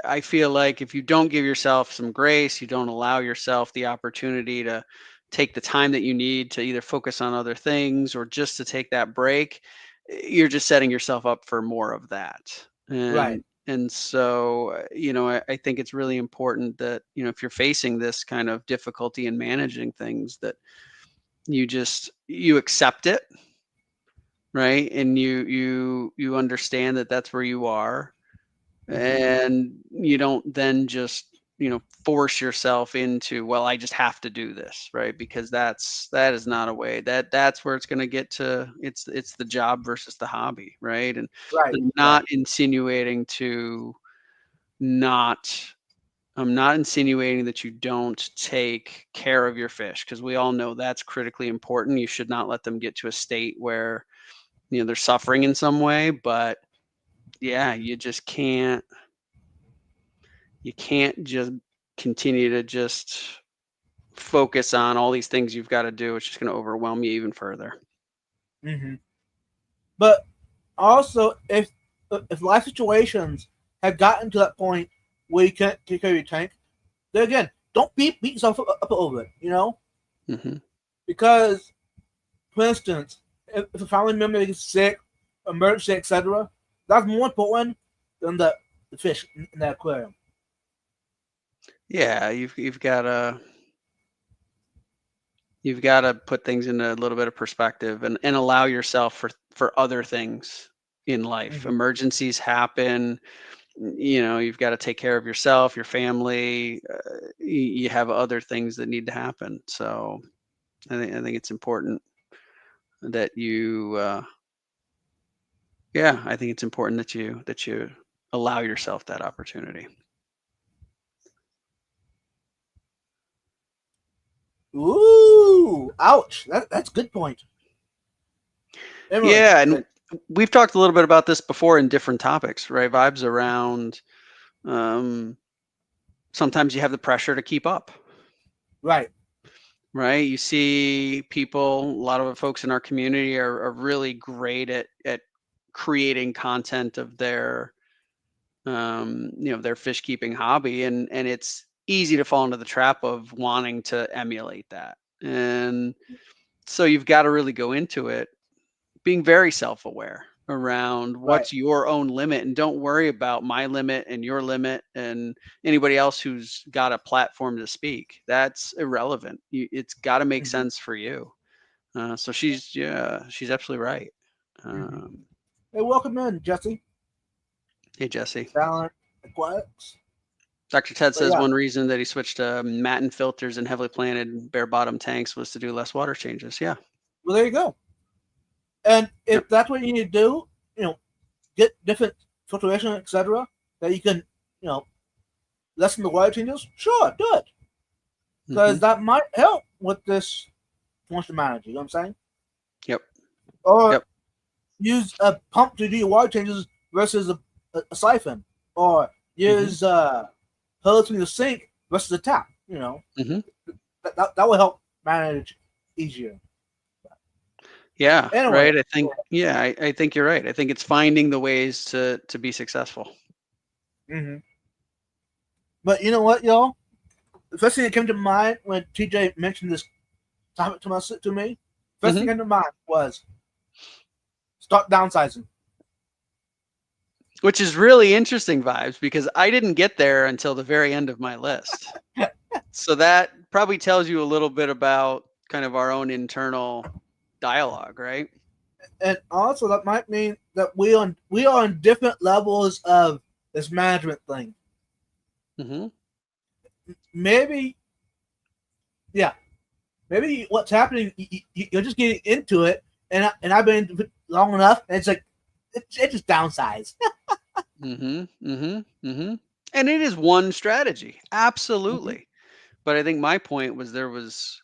B: I feel like if you don't give yourself some grace, you don't allow yourself the opportunity to take the time that you need to either focus on other things or just to take that break, you're just setting yourself up for more of that.
A: Right.
B: And so, I think it's really important that, if you're facing this kind of difficulty in managing things, that you accept it right? And you understand that that's where you are, and you don't then just force yourself into, well, I just have to do this, right? Because that is not a way. That's where it's going to get to. It's the job versus the hobby, right? And
A: Right.
B: I'm not insinuating to not. I'm not insinuating that you don't take care of your fish, because we all know that's critically important. You should not let them get to a state where they're suffering in some way. But yeah, you just can't. You can't just continue to just focus on all these things you've got to do. It's just going to overwhelm you even further.
A: Mm-hmm. But also, if life situations have gotten to that point where you can't take care of your tank, then again, don't beat yourself up over it,
B: Mm-hmm.
A: Because, for instance, if a family member is sick, emergency, etc., that's more important than the fish in the aquarium.
B: Yeah, you've got to put things in a little bit of perspective, and allow yourself for other things in life.
A: Mm-hmm.
B: Emergencies happen. You've got to take care of yourself, your family. You have other things that need to happen. So I think it's important that you I think it's important that you allow yourself that opportunity.
A: Ooh, ouch! That's a good point. Emily,
B: Yeah, and we've talked a little bit about this before in different topics, right? Vibes around sometimes you have the pressure to keep up.
A: right.
B: Right? You see people, a lot of folks in our community are really great at creating content of their their fish keeping hobby, and it's easy to fall into the trap of wanting to emulate that. And so you've got to really go into it being very self-aware around
A: Right.
B: what's your own limit, and don't worry about my limit and your limit and anybody else who's got a platform to speak. That's irrelevant. It's got to make
A: Mm-hmm.
B: sense for you. So she's absolutely right.
A: Mm-hmm. Hey, welcome in, Jesse.
B: Hey, Jesse.
A: Talent Aquatics.
B: Dr. Ted
A: But
B: says
A: yeah,
B: one reason that he switched to matin filters and heavily planted bare bottom tanks was to do less water changes. Yeah.
A: well, there you go. And if
B: Yep.
A: that's what you need to do, get different filtration, etc., that you can, lessen the water changes. Sure, do it, because
B: Mhm.
A: that might help with this moisture management. You know what I'm saying?
B: Yep.
A: Or
B: Yep.
A: use a pump to do your water changes versus a siphon, or
B: Mhm.
A: use hose from the sink versus a tap.
B: Mhm.
A: That will help manage easier.
B: Yeah,
A: Anyway,
B: right. I think you're right. I think it's finding the ways to be successful.
A: mm-hmm. But you know what, y'all? The first thing that came to mind when TJ mentioned this topic to me, first thing
B: Mhm.
A: that came to mind was start downsizing.
B: Which is really interesting, Vibes, because I didn't get there until the very end of my list. So that probably tells you a little bit about kind of our own internal dialogue, right?
A: And also that might mean that we are on different levels of this management thing.
B: Mhm.
A: Maybe, yeah, maybe what's happening, you're just getting into it, and I've been long enough, and it's like it just downsize.
B: Mhm. Mhm. Mhm. And it is one strategy.
A: Mm-hmm.
B: Absolutely. But I think my point was there's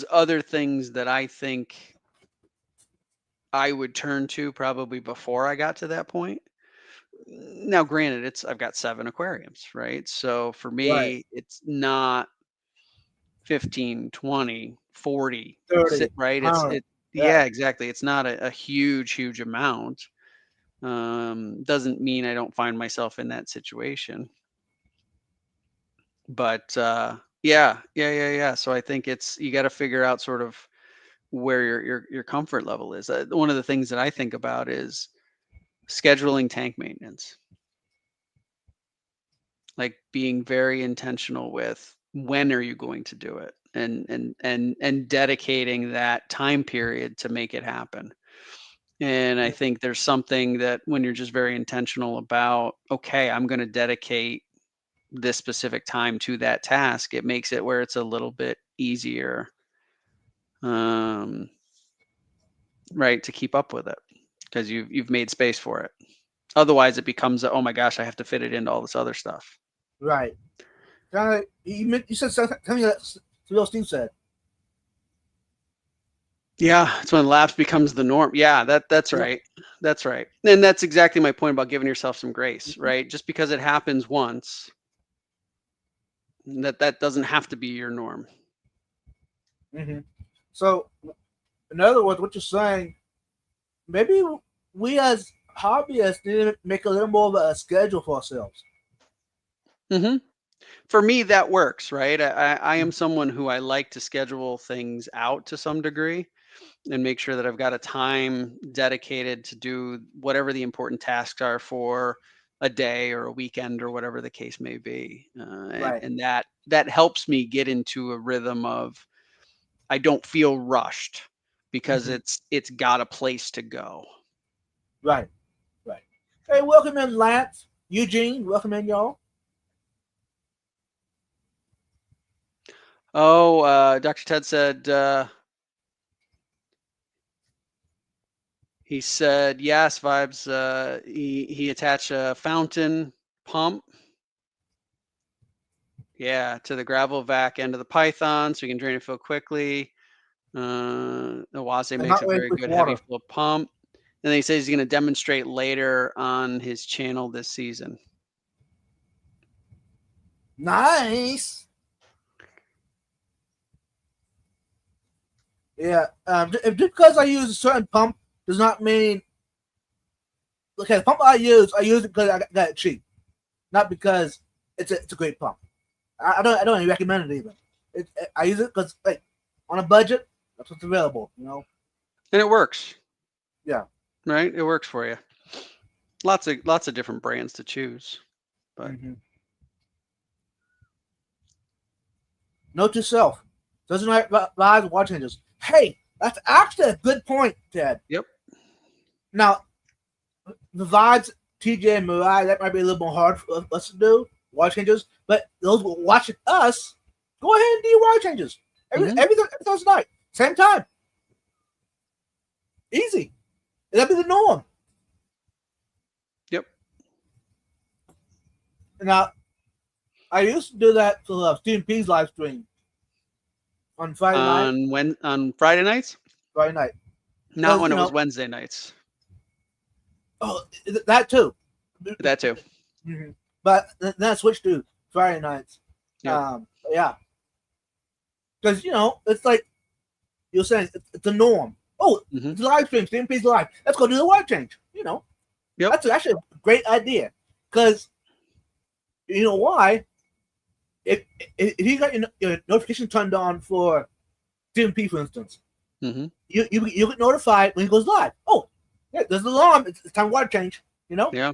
B: other things that I think I would turn to probably before I got to that point. Now, granted, I've got 7 aquariums, right? So for
A: Right,
B: me, it's not 15, 20, 40,
A: 30,
B: right?
A: 100. Yeah.
B: Yeah, exactly. It's not a huge amount. Doesn't mean I don't find myself in that situation. But yeah. So I think you got to figure out sort of where your comfort level is. One of the things that I think about is scheduling tank maintenance, like being very intentional with when are you going to do it, and dedicating that time period to make it happen. And I think there's something that when you're just very intentional about, okay, I'm going to dedicate this specific time to that task, it makes it where it's a little bit easier, right, to keep up with it because you've made space for it. Otherwise, it becomes, oh my gosh, I have to fit it into all this other stuff.
A: Right. You said something that Steve said.
B: Yeah, it's when lapse becomes the norm. Yeah, that's
A: Yeah.
B: right. That's right. And that's exactly my point about giving yourself some grace, right? Just because it happens once, that doesn't have to be your norm.
A: Mm-hmm. So, in other words, what you're saying, maybe we as hobbyists need to make a little more of a schedule for ourselves.
B: Mm-hmm. For me, that works, right? I am someone who I like to schedule things out to some degree and make sure that I've got a time dedicated to do whatever the important tasks are for a day or a weekend or whatever the case may be.
A: Right.
B: And that helps me get into a rhythm of I don't feel rushed because it's got a place to go.
A: Right. Right. Hey, welcome in, Lance, Eugene. Welcome in, y'all.
B: Oh, Dr. Ted said, he said, yes, Vibes. He attached a fountain pump, yeah, to the gravel vac end of the Python so you can drain it fuel quickly. Awase
A: And
B: makes
A: not
B: a
A: wait
B: very
A: with
B: good heavy
A: water.
B: flow pump. And then he says he's going to demonstrate later on his channel this season.
A: Nice. Yeah. Just because I use a certain pump does not mean. Okay, the pump I use it because I got it cheap, not because it's a great pump. I don't even recommend it even. I use it because like on a budget, that's what's available. You know.
B: And it works.
A: Yeah.
B: Right? It works for you. Lots of different brands to choose. But
A: Note to self. Doesn't rise with water changes. Hey, that's actually a good point, Ted.
B: Yep.
A: Now, the vibes, TJ and Mariah, that might be a little more hard for us to do, water changes, but those watching us, go ahead and do your water changes. Every Thursday night, same time. Easy. That'd be the norm.
B: Yep.
A: Now, I used to do that for Stephen P's live stream on Friday night.
B: On Friday nights?
A: Friday night.
B: Not when it was Wednesday nights.
A: Oh, that too.
B: That too.
A: Mm-hmm. But then I switched to Friday nights.
B: Yep.
A: Yeah. Because, it's like you're saying, it's the norm. Oh, it's a live stream, Stephen P's live. Let's go do the water change.
B: Yep.
A: That's actually a great idea. Because, you know why? If you got your notification turned on for Stephen P, for instance, you get notified when he goes live. Oh, yeah, there's an alarm. It's time for water change.
B: Yeah.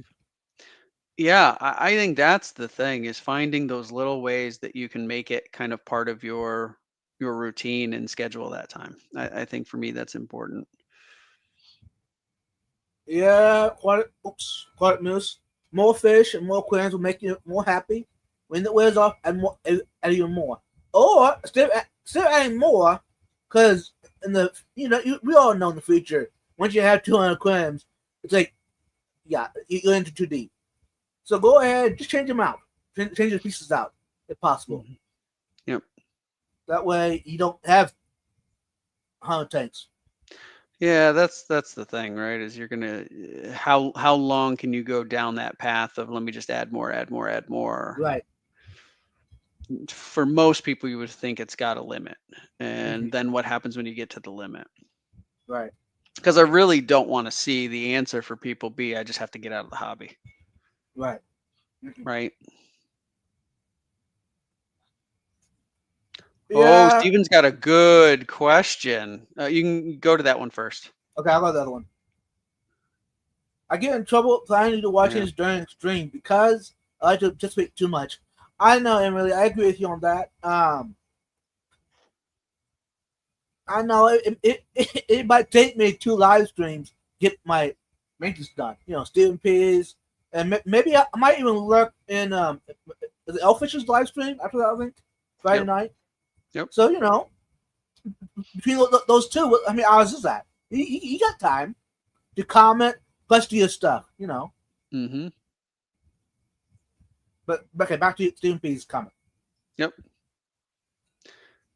B: Yeah, I think that's the thing, is finding those little ways that you can make it kind of part of your routine and schedule that time. I think for me that's important.
A: Yeah, quiet moose. More fish and more clams will make you more happy. When it wears off, add even more. Or still adding more, because we all know in the future, once you have 200 clams, it's like, yeah, you're into too deep. So go ahead, just change them out. Change the pieces out, if possible.
B: Yep.
A: That way you don't have 100 tanks.
B: Yeah, that's the thing, right? Is you're gonna how long can you go down that path of let me just add more.
A: Right.
B: For most people, you would think it's got a limit, and then what happens when you get to the limit?
A: Right.
B: Because I really don't want to see the answer for people be I just have to get out of the hobby.
A: Right.
B: Right.
A: Yeah.
B: Oh, Steven's got a good question. You can go to that one first.
A: Okay, I'll go to the other one. I get in trouble planning to watch it during stream because I like to participate too much. I know, Emily. I agree with you on that. I know it might take me 2 live streams get my maintenance done. Stephen P's, and maybe I might even lurk in the Elfish's live stream after that. I think Friday night.
B: Yep.
A: So between those two, how many hours is that? You got time to comment plus do your stuff.
B: Mm-hmm.
A: But okay, back to Stephen P's comment.
B: Yep.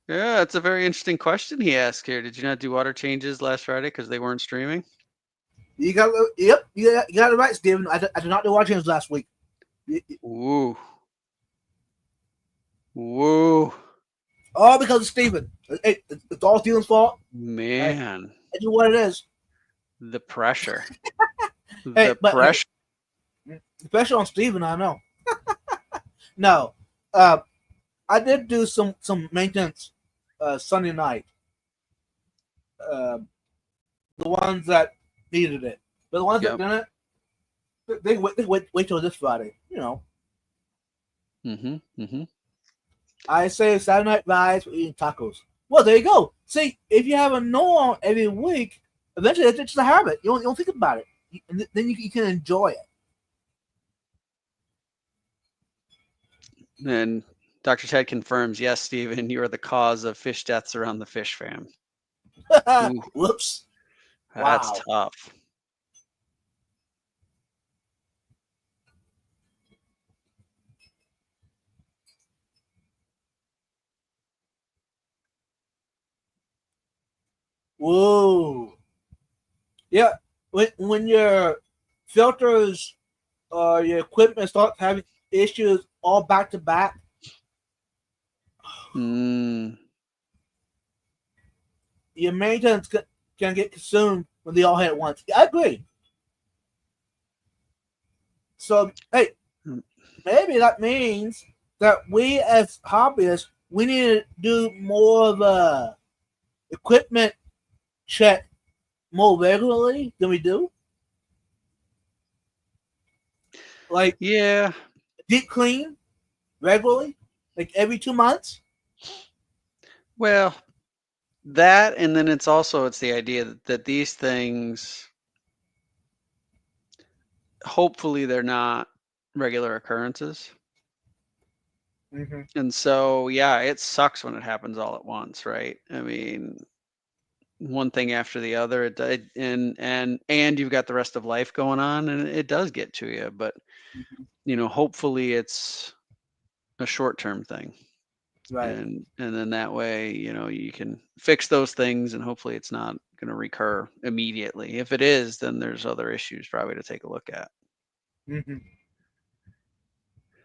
B: Yeah, it's a very interesting question he asked here. Did you not do water changes last Friday because they weren't streaming?
A: You got it right, Stephen. I did not do water changes last week.
B: Woo. Woo.
A: All because of Stephen. It's all Stephen's fault.
B: Man.
A: It's what it is.
B: The pressure.
A: Hey,
B: the pressure.
A: The pressure on Stephen, I know. No. I did do some maintenance Sunday night. The ones that needed it. But the ones that didn't, they wait till this Friday,
B: Mm-hmm.
A: I say Saturday Night Vibes for eating tacos. Well, there you go. See, if you have a no every week, eventually it's just a habit. You don't think about it. And then you can enjoy it.
B: And Dr. Ted confirms, yes, Stephen, you are the cause of fish deaths around the fish fam.
A: Whoops.
B: That's
A: Wow.
B: tough.
A: Whoa. Yeah. When your filters or your equipment starts having issues all back to back, your maintenance can get consumed when they all hit at once. I agree. So, hey, maybe that means that we as hobbyists, we need to do more of a equipment check more regularly than we do. Like,
B: yeah,
A: deep clean regularly, like every 2 months.
B: Well, that, and then it's the idea that these things, hopefully they're not regular occurrences.
A: Mm-hmm.
B: And so, yeah, it sucks when it happens all at once, right? I mean, one thing after the other, and you've got the rest of life going on, and it does get to you. But hopefully it's a short-term thing,
A: Right?
B: And then that way, you can fix those things, and hopefully it's not going to recur immediately. If it is, then there's other issues probably to take a look at.
A: Mm-hmm.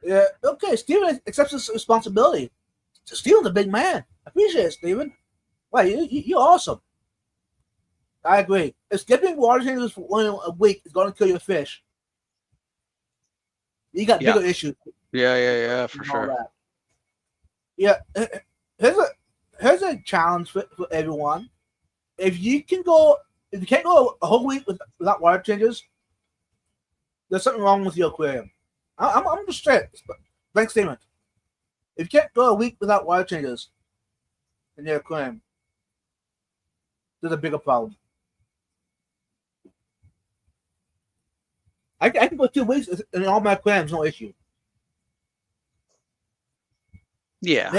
A: Yeah. Okay. Stephen accepts his responsibility. Stephen's a big man. I appreciate it, Stephen. Wow, you're awesome. I agree. If skipping water changes for 1 week is going to kill your fish, you got bigger issues.
B: Yeah, for sure.
A: Yeah. Here's a challenge for everyone. If you can't go a whole week without water changes, there's something wrong with your aquarium. I'm just straight. Blank statement. If you can't go a week without water changes in your aquarium, there's a bigger problem. I can go 2 weeks in all my aquariums, no issue.
B: Yeah.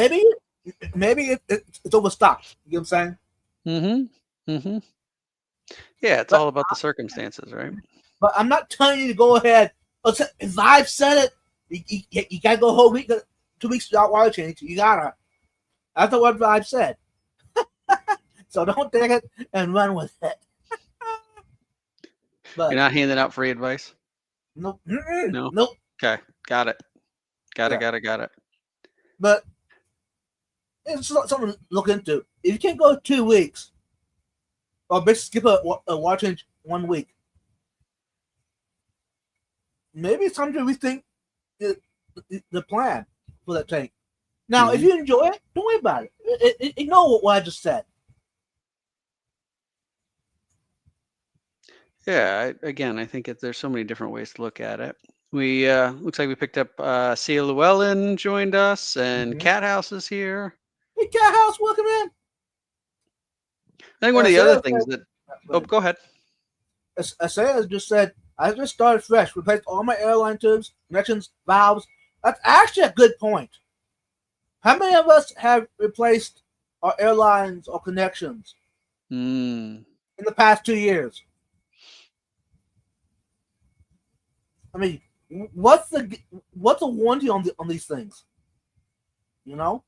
A: Maybe it's overstocked. You know what I'm saying?
B: Mm-hmm. Yeah, it's all about the circumstances, right?
A: But I'm not telling you to go ahead. If I've said it, you gotta go a whole week, 2 weeks without water change. You gotta. That's what I've said. So don't take it and run with it.
B: But you're not handing out free advice?
A: Nope.
B: No.
A: Nope.
B: Okay, got it. Got it.
A: But it's something to look into. If you can't go 2 weeks, or basically skip a water change 1 week, maybe it's time to rethink the plan for that tank. Now, if you enjoy it, don't worry about it. Ignore what I just said.
B: Yeah, I think there's so many different ways to look at it. We looks like we picked up Cia Llewellyn joined us, and Cat House is here.
A: Hey, Cat House, welcome in.
B: I think one of the other things that... Oh, go ahead.
A: as Saya just said, I just started fresh, replaced all my airline tubes, connections, valves. That's actually a good point. How many of us have replaced our airlines or connections in the past 2 years? I mean, what's the warranty on these things? You know,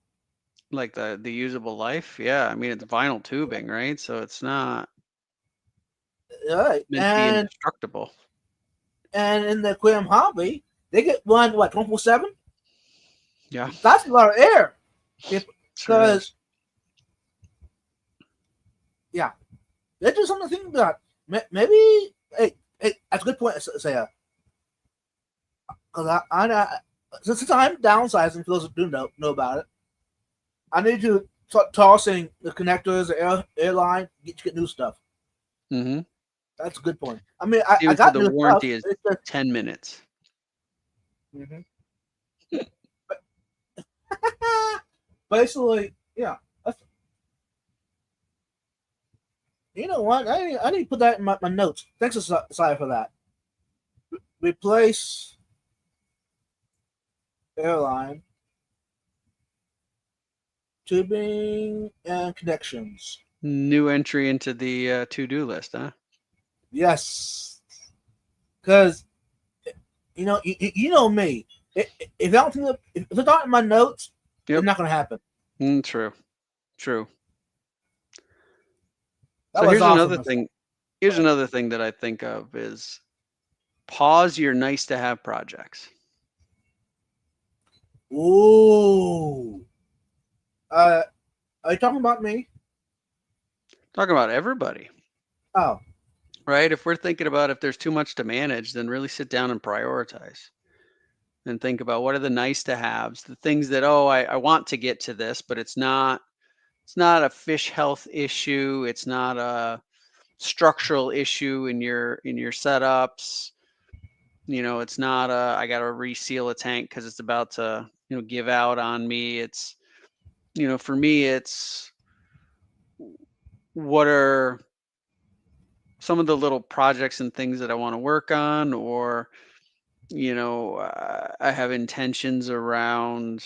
B: like the usable life. Yeah, I mean it's vinyl tubing, right? So it's not
A: right?
B: meant to be indestructible.
A: And in the aquarium hobby, they get run what 24/7.
B: Yeah,
A: that's a lot of air. Because yeah, that's just something to think about. Maybe hey, that's a good point, Saya. Because since I'm downsizing, for those who do know about it, I need to start tossing the connectors, the airline, get new stuff.
B: Mm-hmm.
A: That's a good point. I mean, I got
B: the warranty
A: stuff.
B: is 10 minutes.
A: Mm-hmm. Basically, yeah. You know what? I need to put that in my notes. Thanks, Saya, for that. Replace airline tubing and connections.
B: New entry into the to-do list, huh?
A: Yes, because you know me. If I don't think if it's not in my notes, it's not going to happen.
B: True.
A: That
B: So
A: was
B: here's
A: awesome.
B: another thing. Here's another thing that I think of is pause your nice to have projects.
A: Ooh. Are you talking about me?
B: Talking about everybody.
A: Oh.
B: Right? If we're thinking about if there's too much to manage, then really sit down and prioritize. And think about what are the nice to haves, the things that, I want to get to this, but it's not a fish health issue. It's not a structural issue in your setups. It's not I got to reseal a tank because it's about to, give out on me. It's, for me, it's what are some of the little projects and things that I want to work on, or, I have intentions around,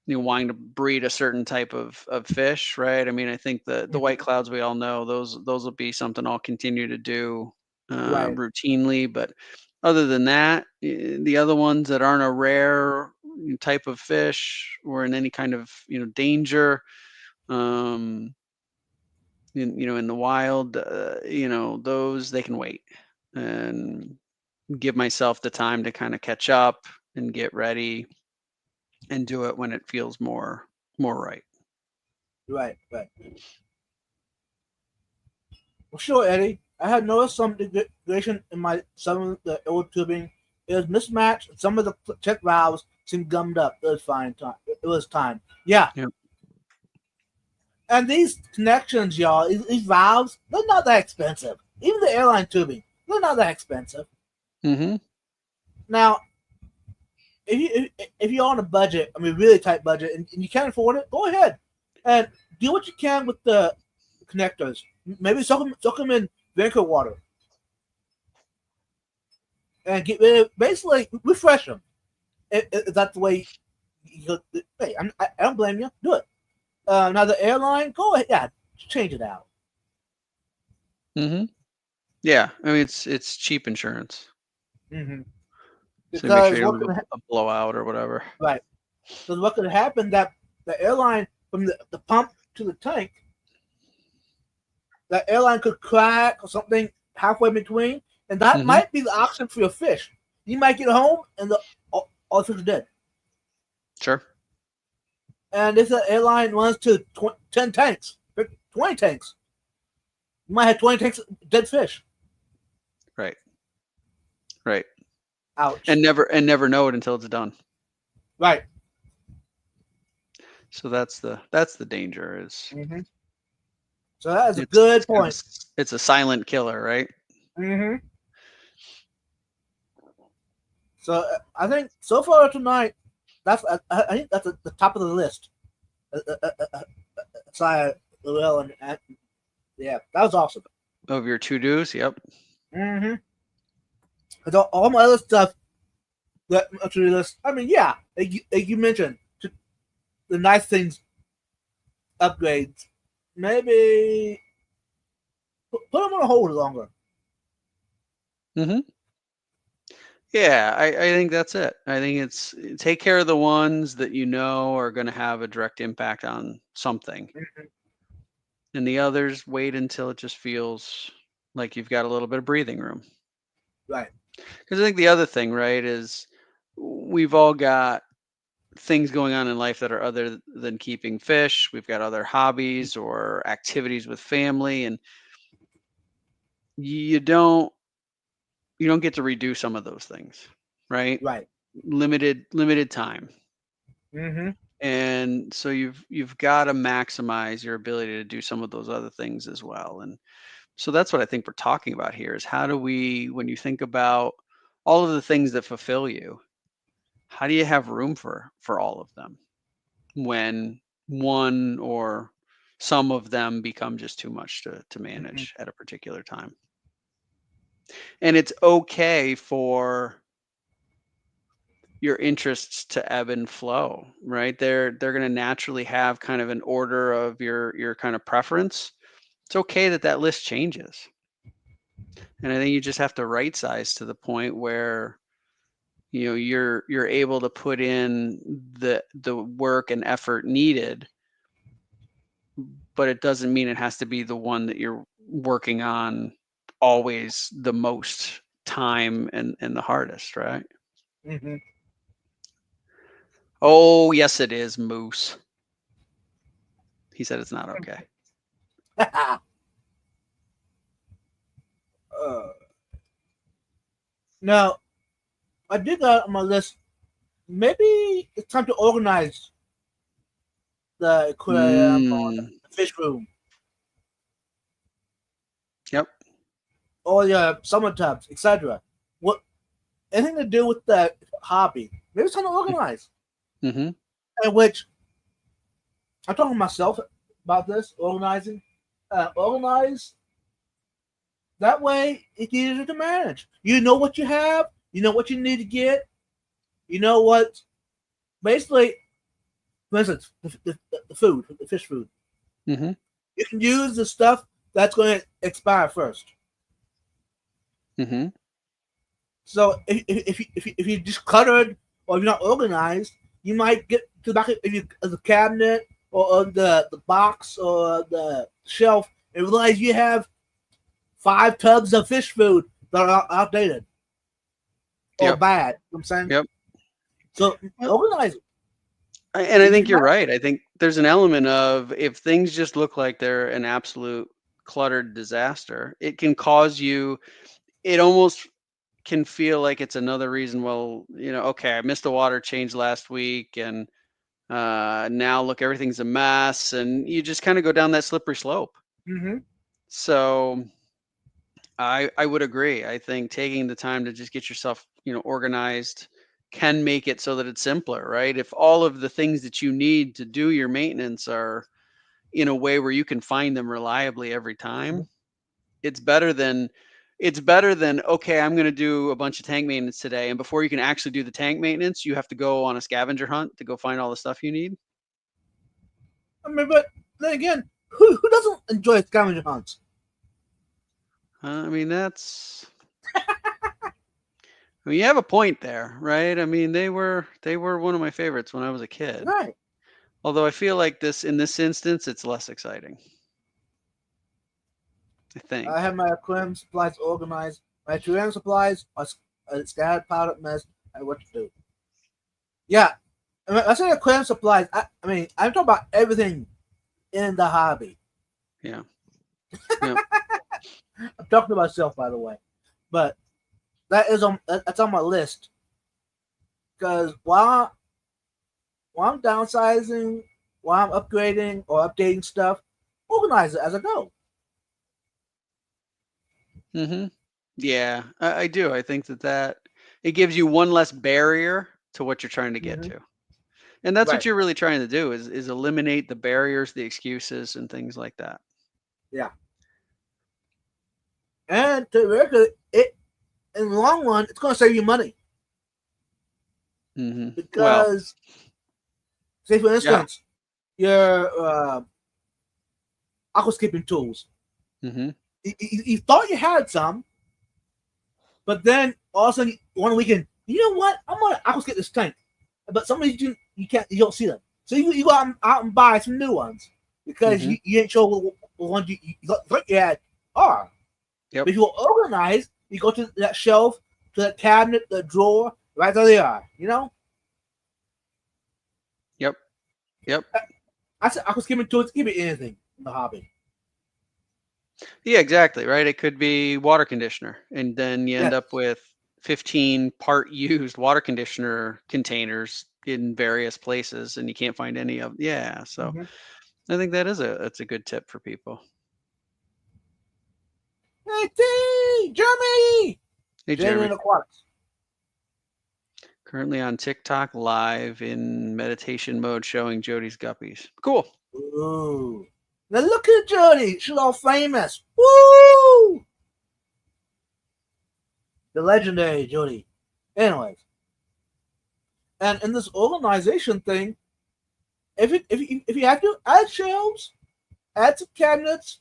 B: wanting to breed a certain type of fish, right? I mean, I think the white clouds, we all know those will be something I'll continue to do routinely. But other than that, the other ones that aren't a rare type of fish or in any kind of danger, in the wild, those they can wait and give myself the time to kind of catch up and get ready and do it when it feels more right.
A: Right. Well, sure, Eddie. I had noticed some degradation in some of the old tubing. It was mismatched. Some of the check valves seemed gummed up. It was fine. It was time. Yeah.
B: Yep.
A: And these connections, y'all, these valves, they're not that expensive. Even the airline tubing, they're not that expensive.
B: Mm-hmm.
A: Now, if you're on a budget, I mean, really tight budget, and you can't afford it, go ahead and do what you can with the connectors. Maybe soak them in vinegar water and basically refresh them. If that's the way you go. Hey, I don't blame you. Do it. Now the airline, go ahead. Yeah, change it out.
B: Mm-hmm. Yeah, I mean it's cheap insurance.
A: Mm-hmm.
B: So make sure you don't have a blowout or whatever.
A: Right. Because what could happen that the airline from the pump to the tank, that airline could crack or something halfway between, and that might be the option for your fish. You might get home and all the fish are dead.
B: Sure.
A: And if the airline runs to 10 tanks, 20 tanks, you might have 20 tanks of dead fish.
B: Right.
A: Ouch.
B: And never know it until it's done.
A: Right.
B: So that's the danger is.
A: Mm-hmm. So that is a good point.
B: It's a silent killer, right?
A: Mm-hmm. So I think so far tonight, I think that's the top of the list. Saya, Llewellyn, and yeah, that was awesome.
B: Of your to-dos, yep.
A: Mm-hmm. Because all my other stuff that actually list. I mean, yeah, like you mentioned, the nice things, upgrades. Maybe put them on hold longer.
B: Mm-hmm. Yeah, I think that's it. I think it's take care of the ones that you know are going to have a direct impact on something.
A: Mm-hmm.
B: And the others, wait until it just feels like you've got a little bit of breathing room.
A: Right.
B: Because I think the other thing, right, is we've all got things going on in life that are other than keeping fish. We've got other hobbies or activities with family, and you don't get to redo some of those things, right?
A: Right.
B: Limited time.
A: Mm-hmm.
B: And so you've got to maximize your ability to do some of those other things as well. And so that's what I think we're talking about here is how do we, when you think about all of the things that fulfill you, how do you have room for all of them when one or some of them become just too much to
A: Mm-hmm.
B: manage at a particular time? And it's okay for your interests to ebb and flow, right? They're going to naturally have kind of an order of your kind of preference. It's okay that that list changes. And I think you just have to right size to the point where you're able to put in the work and effort needed, but it doesn't mean it has to be the one that you're working on always the most time and the hardest, right?
A: Mm-hmm.
B: Oh, yes, it is, Moose. He said it's not okay.
A: Now, I did got on my list. Maybe it's time to organize the aquarium or
B: Mm,
A: the fish room
B: yep.
A: or your summer tubs, etc. What anything to do with the hobby? Maybe it's time to organize.
B: Mm-hmm.
A: In which I'm talking to myself about this organizing. Organize that way it's easier to manage. You know what you have. You know what you need to get. You know what. Basically, for instance, the food, the fish food.
B: Mm-hmm.
A: You can use the stuff that's going to expire first.
B: Mm-hmm.
A: So if you just cluttered or if you're not organized, you might get to the back of the cabinet or on the box or the shelf and realize you have 5 tubs of fish food that are outdated or
B: Yep.
A: bad. You know what I'm saying?
B: Yep.
A: So
B: Well,
A: organize it.
B: and I
A: Easy
B: think
A: to
B: you're
A: manage.
B: right. I think there's an element of if things just look like they're an absolute cluttered disaster, it can cause you, it almost can feel like it's another reason. Well, okay, I missed a water change last week, and now look, everything's a mess, and you just kind of go down that slippery slope.
A: Mm-hmm.
B: So I would agree. I think taking the time to just get yourself, organized can make it so that it's simpler, right? If all of the things that you need to do your maintenance are in a way where you can find them reliably every time, it's better than okay, I'm going to do a bunch of tank maintenance today, and before you can actually do the tank maintenance, you have to go on a scavenger hunt to go find all the stuff you need.
A: I mean, but then again, who doesn't enjoy scavenger hunts?
B: I mean, you have a point there, right? I mean, they were one of my favorites when I was a kid.
A: Right.
B: Although I feel like in this instance, it's less exciting. I think.
A: I have my aquarium supplies organized. My aquarium supplies are scattered, powdered mess. I what to do. Yeah, I say aquarium supplies. I mean, I'm talking about everything in the hobby.
B: Yeah. Yep.
A: I'm talking to myself, by the way, but that's on my list because while I'm downsizing, while I'm upgrading or updating stuff, organize it as I go.
B: Mm-hmm. Yeah, I do. I think that it gives you one less barrier to what you're trying to get to. And that's what
A: Right.
B: you're really trying to do is eliminate the barriers, the excuses, and things like that.
A: Yeah. And theoretically, in the long run, it's going to save you money
B: Well,
A: because, say for instance, your aquascaping tools. You thought you had some, but then all of a sudden one weekend, you know what? I'm gonna aquascape this tank, but some reason you don't see them, so you go out and buy some new ones because you ain't sure what ones you thought you had are.
B: Yep.
A: But if you're organized, you go to that shelf, to that cabinet, the drawer, right there they are. You know.
B: Yep.
A: I said aquascaping tools. Give me anything in the hobby.
B: Yeah, exactly. Right. It could be water conditioner, and then you end up with 15 part used water conditioner containers in various places, and you can't find any of. Yeah. So I think that's a good tip for people.
A: Hey, Jeremy!
B: Hey, Jeremy.
A: Aquatics.
B: Currently on TikTok live in meditation mode showing Jody's guppies. Cool.
A: Ooh. Now look at Jody. She's all famous. Woo! The legendary Jody. Anyways. And in this organization thing, if you have to add shelves, add some cabinets,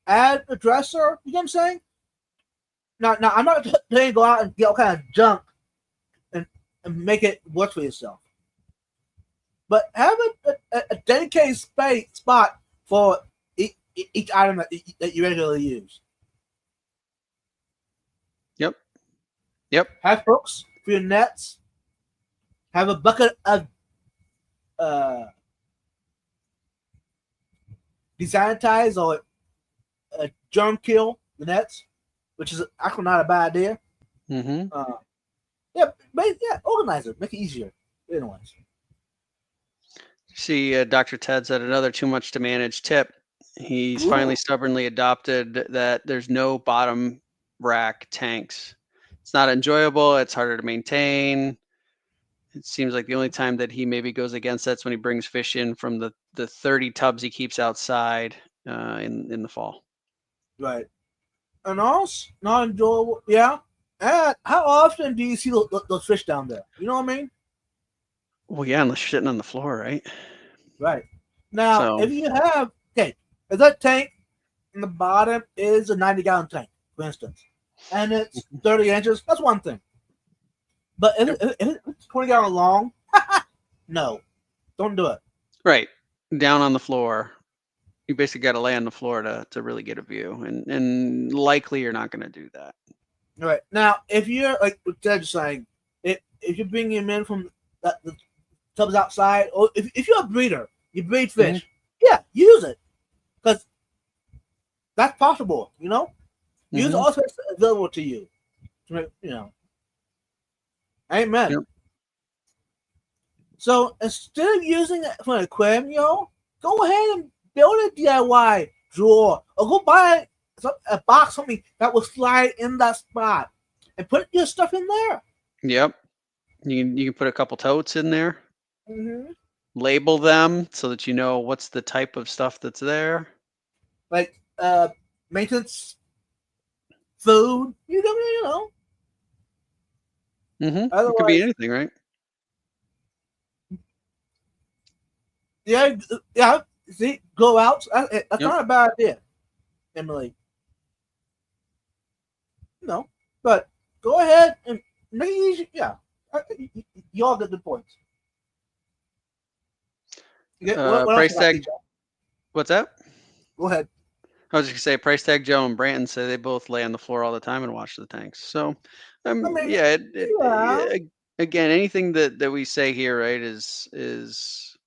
A: add a dresser, you know what I'm saying? Now I'm not saying go out and get all kind of junk and make it work for yourself. But have a dedicated spot for each item that you regularly use.
B: Yep.
A: Have hooks for your nets. Have a bucket of desanitize or germ kill the nets, which is actually not a bad idea. Organize it, make it easier. Anyways.
B: See, Dr. Ted said another too much to manage tip. He's finally stubbornly adopted that there's no bottom rack tanks. It's not enjoyable. It's harder to maintain. It seems like the only time that he maybe goes against that's when he brings fish in from the 30 tubs he keeps outside in the fall.
A: Right. And also, not enjoyable. Yeah. And how often do you see those fish down there? You know what I mean?
B: Well, yeah, unless you're sitting on the floor, right?
A: Right. Now, if you have, if that tank in the bottom is a 90-gallon tank, for instance, and it's 30 inches, that's one thing. But if it's 20-gallon long, no, don't do it.
B: Right. Down on the floor. You basically got to lay on the floor to really get a view, and likely you're not going to do that.
A: All right. Now, if you're like Ted was saying, if you're bringing them in from the tubs outside, or if you're a breeder, you breed fish, use it because that's possible. You know, use all space available to you. You know, amen.
B: Yep.
A: So instead of using it for an aquarium, go ahead and build a DIY drawer or go buy a box, something that will slide in that spot and put your stuff in there.
B: Yep. You can put a couple totes in there. Label them so that you know what's the type of stuff that's there.
A: Like maintenance, food, you know.
B: It could be anything, right?
A: Yeah. See, go out. That's not a bad idea, Emily. No, but go ahead and make it easy. Yeah, you all get the points.
B: What price tag? What's that?
A: Go ahead.
B: I was just gonna say, Price Tag Joe and Branton say they both lay on the floor all the time and watch the tanks. So, again, anything that we say here, right, is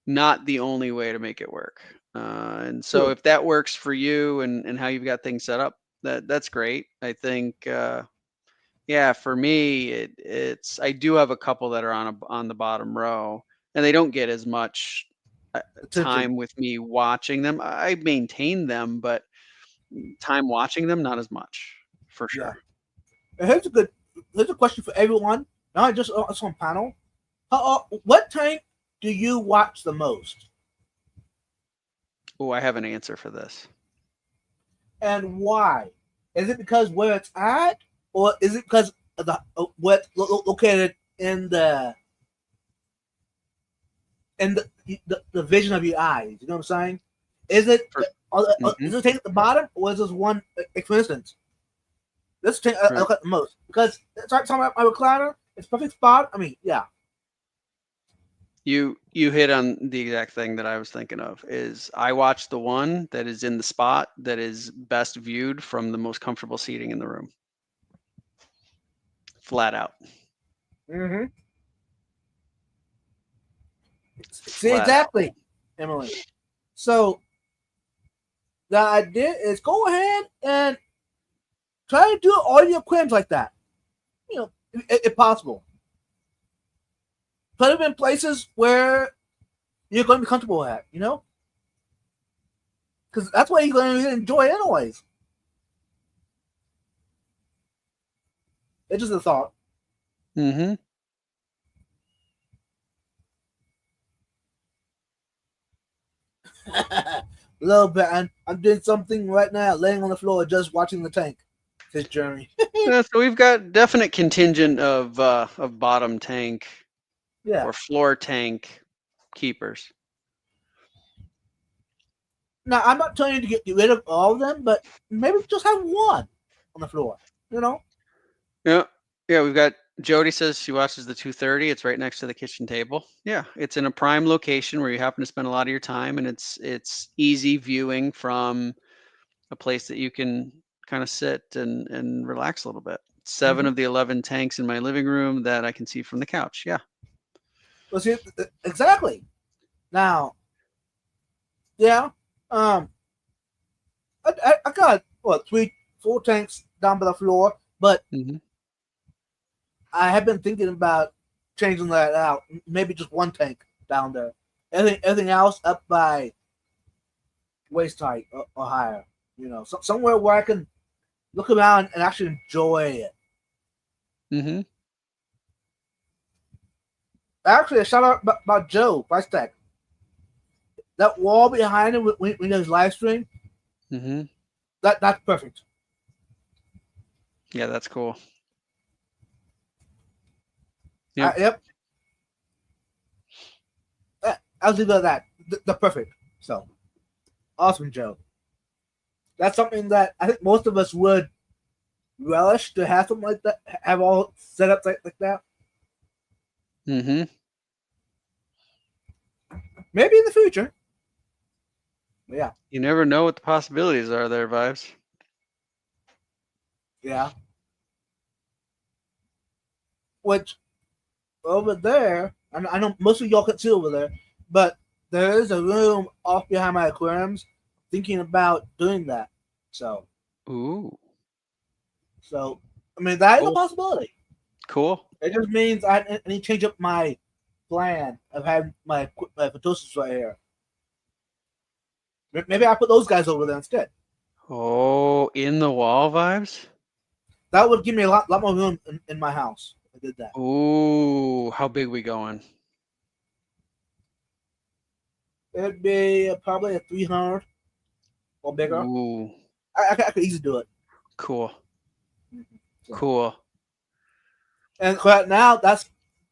B: not the only way to make it work. And so, if that works for you and how you've got things set up, that's great. I think, for me, it's I do have a couple that are on the bottom row, and they don't get as much time with me watching them. I maintain them, but time watching them, not as much, for sure.
A: Here's a question for everyone, not just us on panel. What tank do you watch the most?
B: Oh, I have an answer for this.
A: And why? Is it because where it's at, or is it because of the what's located in the vision of your eyes? You know what I'm saying? Is it is it taking at the bottom, or is this one? Like, for instance, let's take a look at the most, because it's talking about my recliner. It's perfect spot. I mean, yeah.
B: You hit on the exact thing that I was thinking of. Is I watch the one that is in the spot that is best viewed from the most comfortable seating in the room. Flat out.
A: Mm-hmm. See, exactly, Emily. So the idea is go ahead and try to do all your quims like that. You know, if possible. Put them in places where you're going to be comfortable at, you know? Because that's what you're going to enjoy anyways. It's just a thought.
B: Mm-hmm.
A: A little bit. I'm doing something right now, laying on the floor, just watching the tank. Says Jeremy.
B: Yeah, so we've got definite contingent of bottom tank or floor tank keepers.
A: Now, I'm not telling you to get rid of all of them, but maybe just have one on the floor, you know?
B: Yeah. Yeah, we've got Jody says she watches the 230. It's right next to the kitchen table. Yeah, it's in a prime location where you happen to spend a lot of your time, and it's easy viewing from a place that you can kind of sit and relax a little bit. 7 of the 11 tanks in my living room that I can see from the couch. Yeah.
A: Well, see, exactly. Now, yeah, I got what 4 tanks down by the floor, but I have been thinking about changing that out. Maybe just 1 tank down there. Everything else up by waist height or higher. You know, somewhere where I can look around and actually enjoy it.
B: Mm-hmm.
A: Actually, a shout out about Joe Price Tag. That wall behind him when there's live stream.
B: Mm-hmm.
A: That's perfect.
B: Yeah, that's cool.
A: Yep. I'll leave it at that. The perfect. So awesome, Joe. That's something that I think most of us would relish to have something like that, have all set up like that.
B: Mm-hmm.
A: Maybe in the future. Yeah.
B: You never know what the possibilities are there, Vibes.
A: Yeah. Which over there, I know most of y'all can see over there, but there is a room off behind my aquariums thinking about doing that. So.
B: Ooh.
A: So, I mean, that is a possibility.
B: Cool.
A: It just means I need to change up my plan of having my photosis right here. Maybe I put those guys over there instead.
B: Oh, in the wall Vibes?
A: That would give me a lot more room in my house. I did that.
B: Ooh, how big we going?
A: It'd be probably a 300 or bigger.
B: Ooh.
A: I could easily do it.
B: Cool.
A: So.
B: Cool.
A: And right now, that's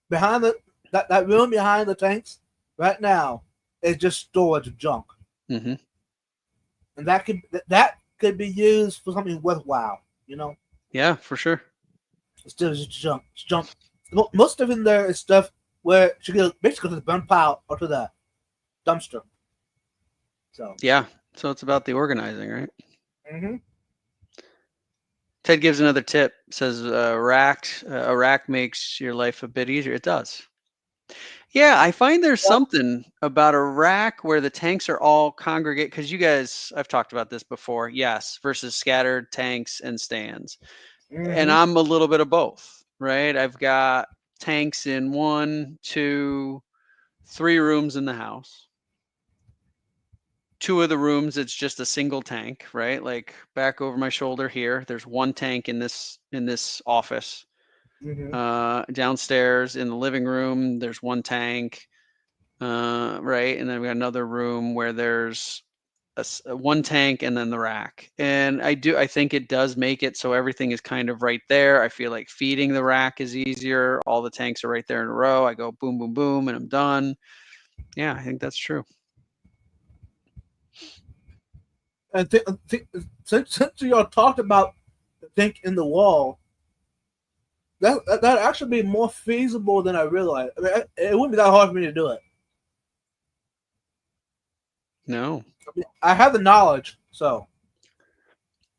A: behind that room behind the tanks. Right now, is just storage of junk.
B: Mm-hmm.
A: And that could be used for something worthwhile. You know.
B: Yeah, for sure.
A: It's still just junk. It's junk. Most stuff in there is stuff where it should go basically to the burn pile or to the dumpster. So
B: yeah, so it's about the organizing, right?
A: Mm-hmm.
B: Ted gives another tip. Says a rack makes your life a bit easier. It does. Yeah, I find there's something about a rack where the tanks are all congregate, because you guys, I've talked about this before. Yes, versus scattered tanks and stands. And I'm a little bit of both, right? I've got tanks in 1, 2, 3 rooms in the house. 2 of the rooms, it's just a single tank, right? Like back over my shoulder here, there's 1 tank in this office. Downstairs in the living room, there's 1 tank, right? And then we got another room where there's one tank and then the rack. And I think it does make it so everything is kind of right there. I feel like feeding the rack is easier. All the tanks are right there in a row. I go boom, boom, boom, and I'm done. Yeah, I think that's true.
A: And since y'all talked about the tank in the wall, that actually be more feasible than I realized. I mean, it wouldn't be that hard for me to do it.
B: No.
A: I have the knowledge, so.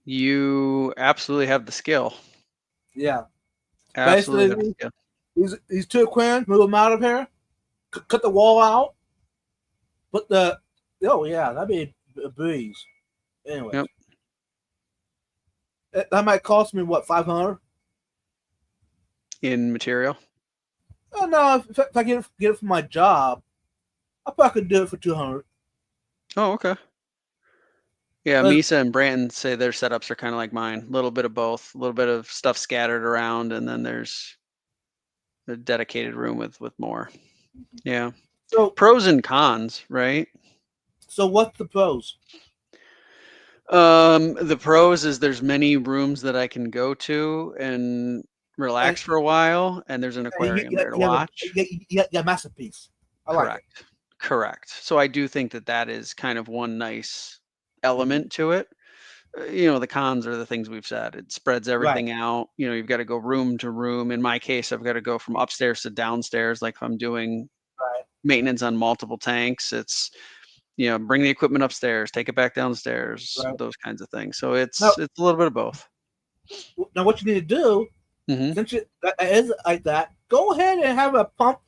B: You absolutely have the skill.
A: Yeah.
B: Absolutely
A: Basically,
B: have the skill.
A: these two aquariums, move them out of here, cut the wall out, put the, oh yeah, that'd be a breeze. Anyway. Yep. That might cost me, what, $500?
B: In material?
A: Oh, no, if I get it for my job, I probably could do it for $200.
B: Oh, okay. Yeah, Misa and Branton say their setups are kind of like mine. A little bit of both, a little bit of stuff scattered around, and then there's a dedicated room with more. Yeah. So pros and cons, right?
A: So what's the pros?
B: The pros is there's many rooms that I can go to and relax for a while, and there's an aquarium there to watch.
A: Yeah, masterpiece.
B: Correct. So I do think that is kind of one nice element to it. The cons are the things we've said. It spreads everything out. You've got to go room to room. In my case, I've got to go from upstairs to downstairs. Like if I'm doing maintenance on multiple tanks, it's bring the equipment upstairs, take it back downstairs, those kinds of things. So it's a little bit of both.
A: Now, what you need to do, since that is like that, go ahead and have a pump,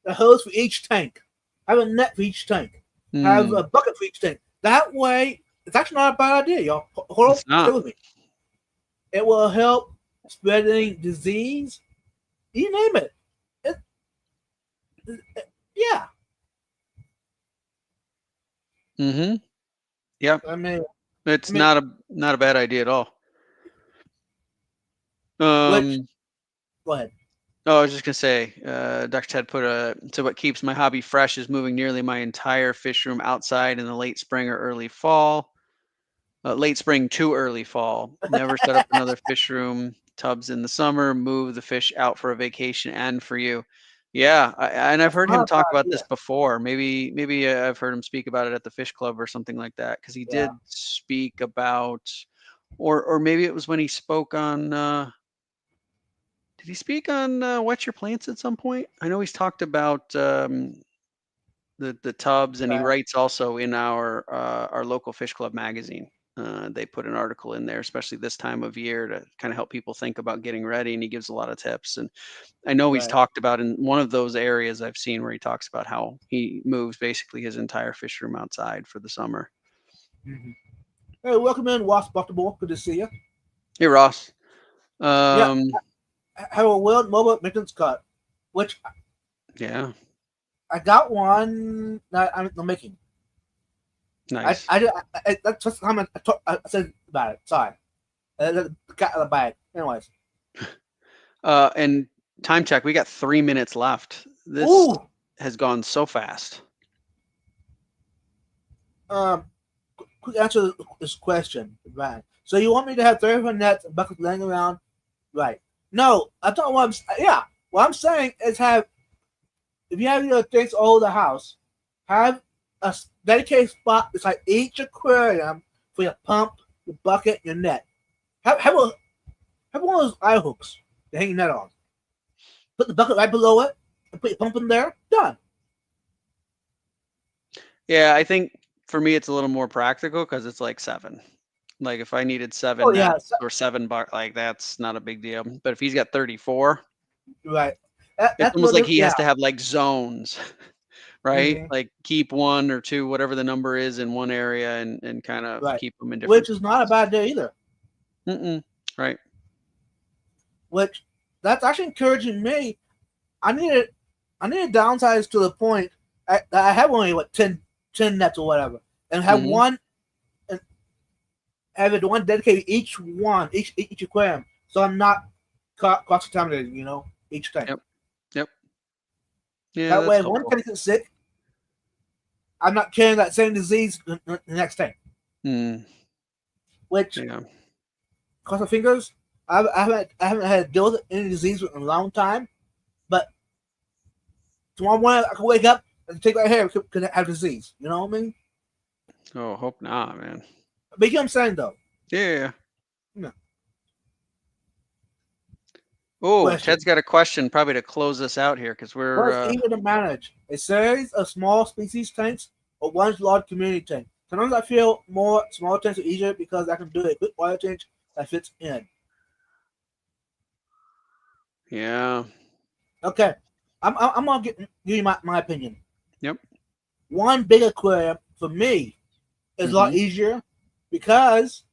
A: a hose for each tank. Have a net for each tank. Have a bucket for each tank. That way, it's actually not a bad idea, y'all. Hold on, with me. It will help spreading disease. You name it. Yeah.
B: Yeah.
A: I mean,
B: it's not a bad idea at all.
A: Go ahead.
B: Oh, I was just gonna say, Dr. Ted so what keeps my hobby fresh is moving nearly my entire fish room outside in the late spring or early fall. Late spring to early fall. Never set up another fish room. Tubs in the summer. Move the fish out for a vacation and for you. Yeah, and I've heard him talk about this before. Maybe I've heard him speak about it at the fish club or something like that, because he did speak about, or maybe it was when he spoke on. Did he speak on Wet Your Plants at some point? I know he's talked about the tubs, and he writes also in our local fish club magazine. They put an article in there, especially this time of year, to kind of help people think about getting ready, and he gives a lot of tips. And I know he's talked about in one of those areas I've seen where he talks about how he moves basically his entire fish room outside for the summer.
A: Hey, welcome in, Wasp Buckable. Good to see you.
B: Hey, Ross.
A: Have a Wild mobile maintenance cut, which I got one that I'm making.
B: Nice.
A: That's just how I said about it. Sorry, the cat out of the bag. Anyways,
B: and time check. We got 3 minutes left. This has gone so fast.
A: Quick answer this question, right? So you want me to have 35 nets and buckets laying around, right? No, I thought what I'm saying is if you have your things all over the house, have a dedicated spot beside each aquarium for your pump, your bucket, your net. Have one of those eye hooks to hang your net on. Put the bucket right below it and put your pump in there. Done.
B: Yeah, I think for me it's a little more practical because it's like 7. Like if I needed 7 nets or 7 like that's not a big deal. But if he's got 34,
A: right?
B: It's almost like he has to have like zones, right? Like keep 1 or 2, whatever the number is, in one area and kind of keep them in different.
A: Which is not a bad idea either.
B: Right.
A: Which that's actually encouraging me. I need to downsize to the point that I have only 10 nets or whatever, and have one. Have it one dedicated each aquarium, so I'm not cross contaminated. Each tank.
B: Yep. Yeah.
A: That way, if one tank gets sick, I'm not carrying that same disease in the next tank. which
B: Yeah.
A: cross my fingers. I haven't had to deal with any disease in a long time, but tomorrow morning I can wake up and take my hair because I have disease. You know what I mean?
B: Oh, hope not, man.
A: But you know what I'm saying though.
B: Yeah.
A: No.
B: Oh,
A: Question.
B: Ted's got a question probably to close us out here because we're.
A: What's easier to manage? A series of small species tanks or one large community tank? Sometimes I feel more small tanks are easier because I can do a quick water change that fits in.
B: Yeah.
A: Okay, I'm gonna give you my opinion.
B: Yep.
A: One big aquarium for me is a lot easier because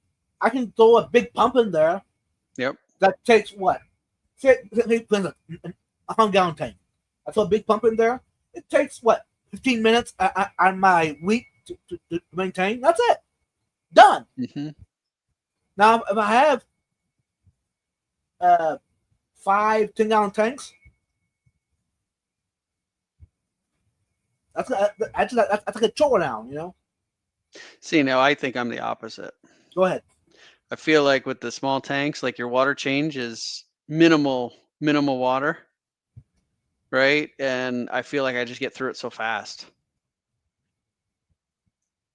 A: I can throw a big pump in there.
B: Yep.
A: That takes what? Say a 100-gallon tank. I throw a big pump in there. It takes what? 15 minutes on my week to maintain. That's it. Done. Now, if I have 5 10-gallon tanks, that's like a chore now, you know.
B: See, now I think I'm the opposite.
A: Go ahead.
B: I feel like with the small tanks, like your water change is minimal water, right? And I feel like I just get through it so fast.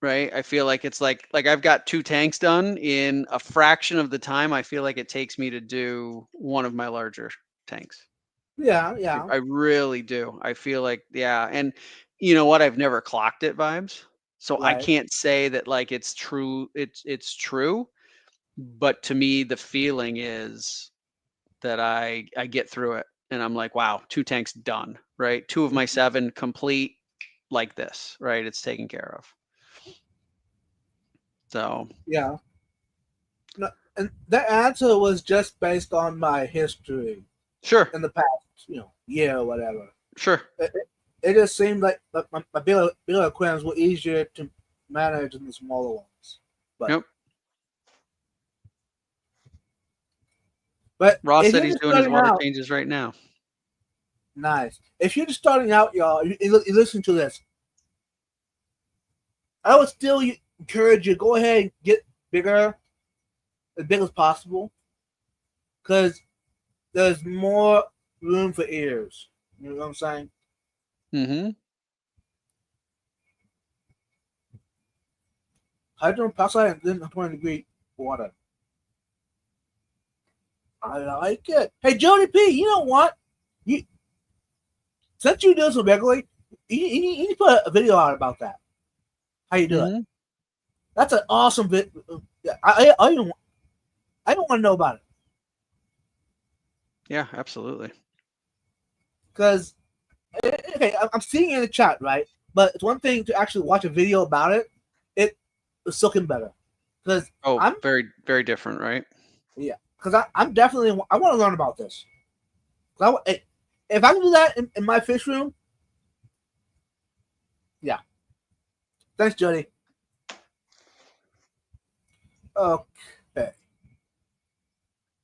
B: Right? I feel like it's like I've got 2 tanks done in a fraction of the time I feel like it takes me to do one of my larger tanks.
A: Yeah.
B: I really do. I feel like, yeah. And you know what? I've never clocked it vibes. So I
A: Right.
B: can't say that like it's true. It's true. But to me, the feeling is that I get through it and I'm like, wow, 2 tanks done, right? 2 of my 7 complete like this, right? It's taken care of. So
A: yeah. No, and that answer was just based on my history
B: sure,
A: in the past, year or whatever.
B: sure.
A: It just seemed like my bigger aquariums were easier to manage than the smaller ones. But
B: Yep.
A: But
B: Ross
A: if
B: said
A: you're
B: he's
A: just
B: doing his
A: starting
B: water
A: out,
B: changes right now.
A: nice. If you're just starting out, y'all, you listen to this. I would still encourage you, go ahead and get bigger, as big as possible, because there's more room for ears. You know what I'm saying?
B: Mm-hmm.
A: Hydrogen peroxide and 20-degree water. I like it. Hey, Jody P, you know what? Since you do this regularly, you need to put a video out about that. How you do it? That's an awesome video. I don't want to know about it.
B: Yeah, absolutely.
A: Because, okay, I'm seeing it in the chat, right? But it's one thing to actually watch a video about it. It's looking better. Because
B: I'm very, very different, right?
A: Yeah, because I'm definitely I want to learn about this. If I can do that in my fish room, yeah. Thanks, Jody. Okay.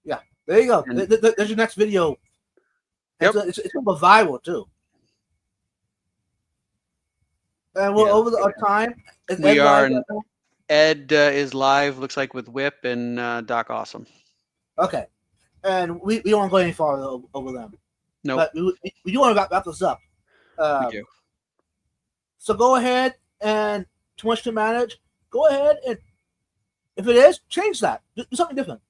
A: Yeah, there you go. There's your next video.
B: Yep.
A: It's going to go viral, too. And we're over our time.
B: We are. Ed is live, looks like, with Whip and Doc Awesome.
A: Okay. And we don't want to go any farther over them.
B: No.
A: But we do want to wrap this up.
B: We do.
A: So go ahead and too much to manage. Go ahead and if it is, change that. Do something different.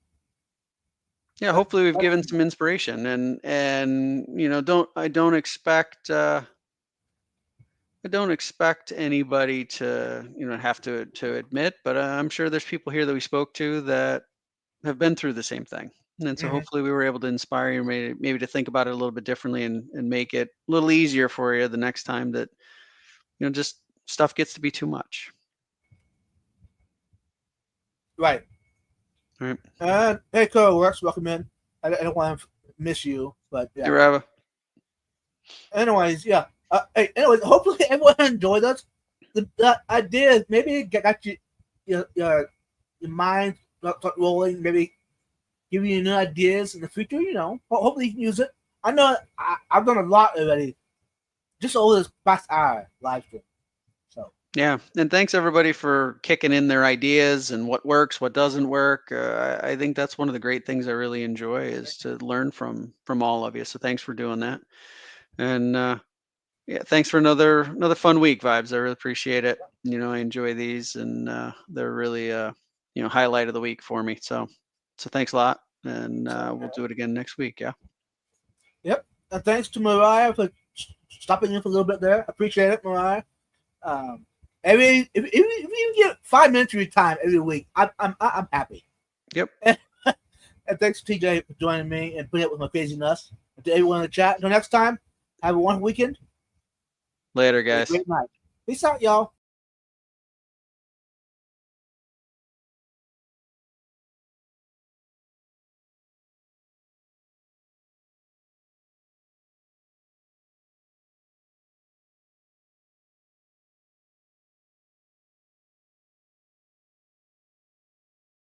B: Yeah, hopefully we've given some inspiration and I don't expect anybody to have to admit, but I'm sure there's people here that we spoke to that have been through the same thing. And so hopefully we were able to inspire you maybe to think about it a little bit differently and make it a little easier for you the next time that just stuff gets to be too much.
A: Right. And hey, co-works, welcome in. I don't want to miss you, but yeah.
B: Hey, Rava.
A: Anyways, yeah. Anyways, hopefully everyone enjoyed us. The idea maybe got your mind rolling, maybe giving you new ideas in the future. Hopefully you can use it. I know I've done a lot already, just over this past hour live stream. So
B: Yeah, and thanks everybody for kicking in their ideas and what works, what doesn't work. I think that's one of the great things I really enjoy is to learn from all of you. So thanks for doing that. And yeah, thanks for another fun week, Vibes. I really appreciate it. I enjoy these, and they're really highlight of the week for me. So thanks a lot, and we'll do it again next week. Yeah.
A: Yep. And thanks to Mariah for stopping in for a little bit there. Appreciate it, Mariah. If you get 5 minutes of your time every week, I'm happy.
B: Yep.
A: And thanks to TJ for joining me and putting up with my craziness. And to everyone in the chat, until next time, have a wonderful weekend.
B: Later, guys.
A: Great night. Peace out, y'all.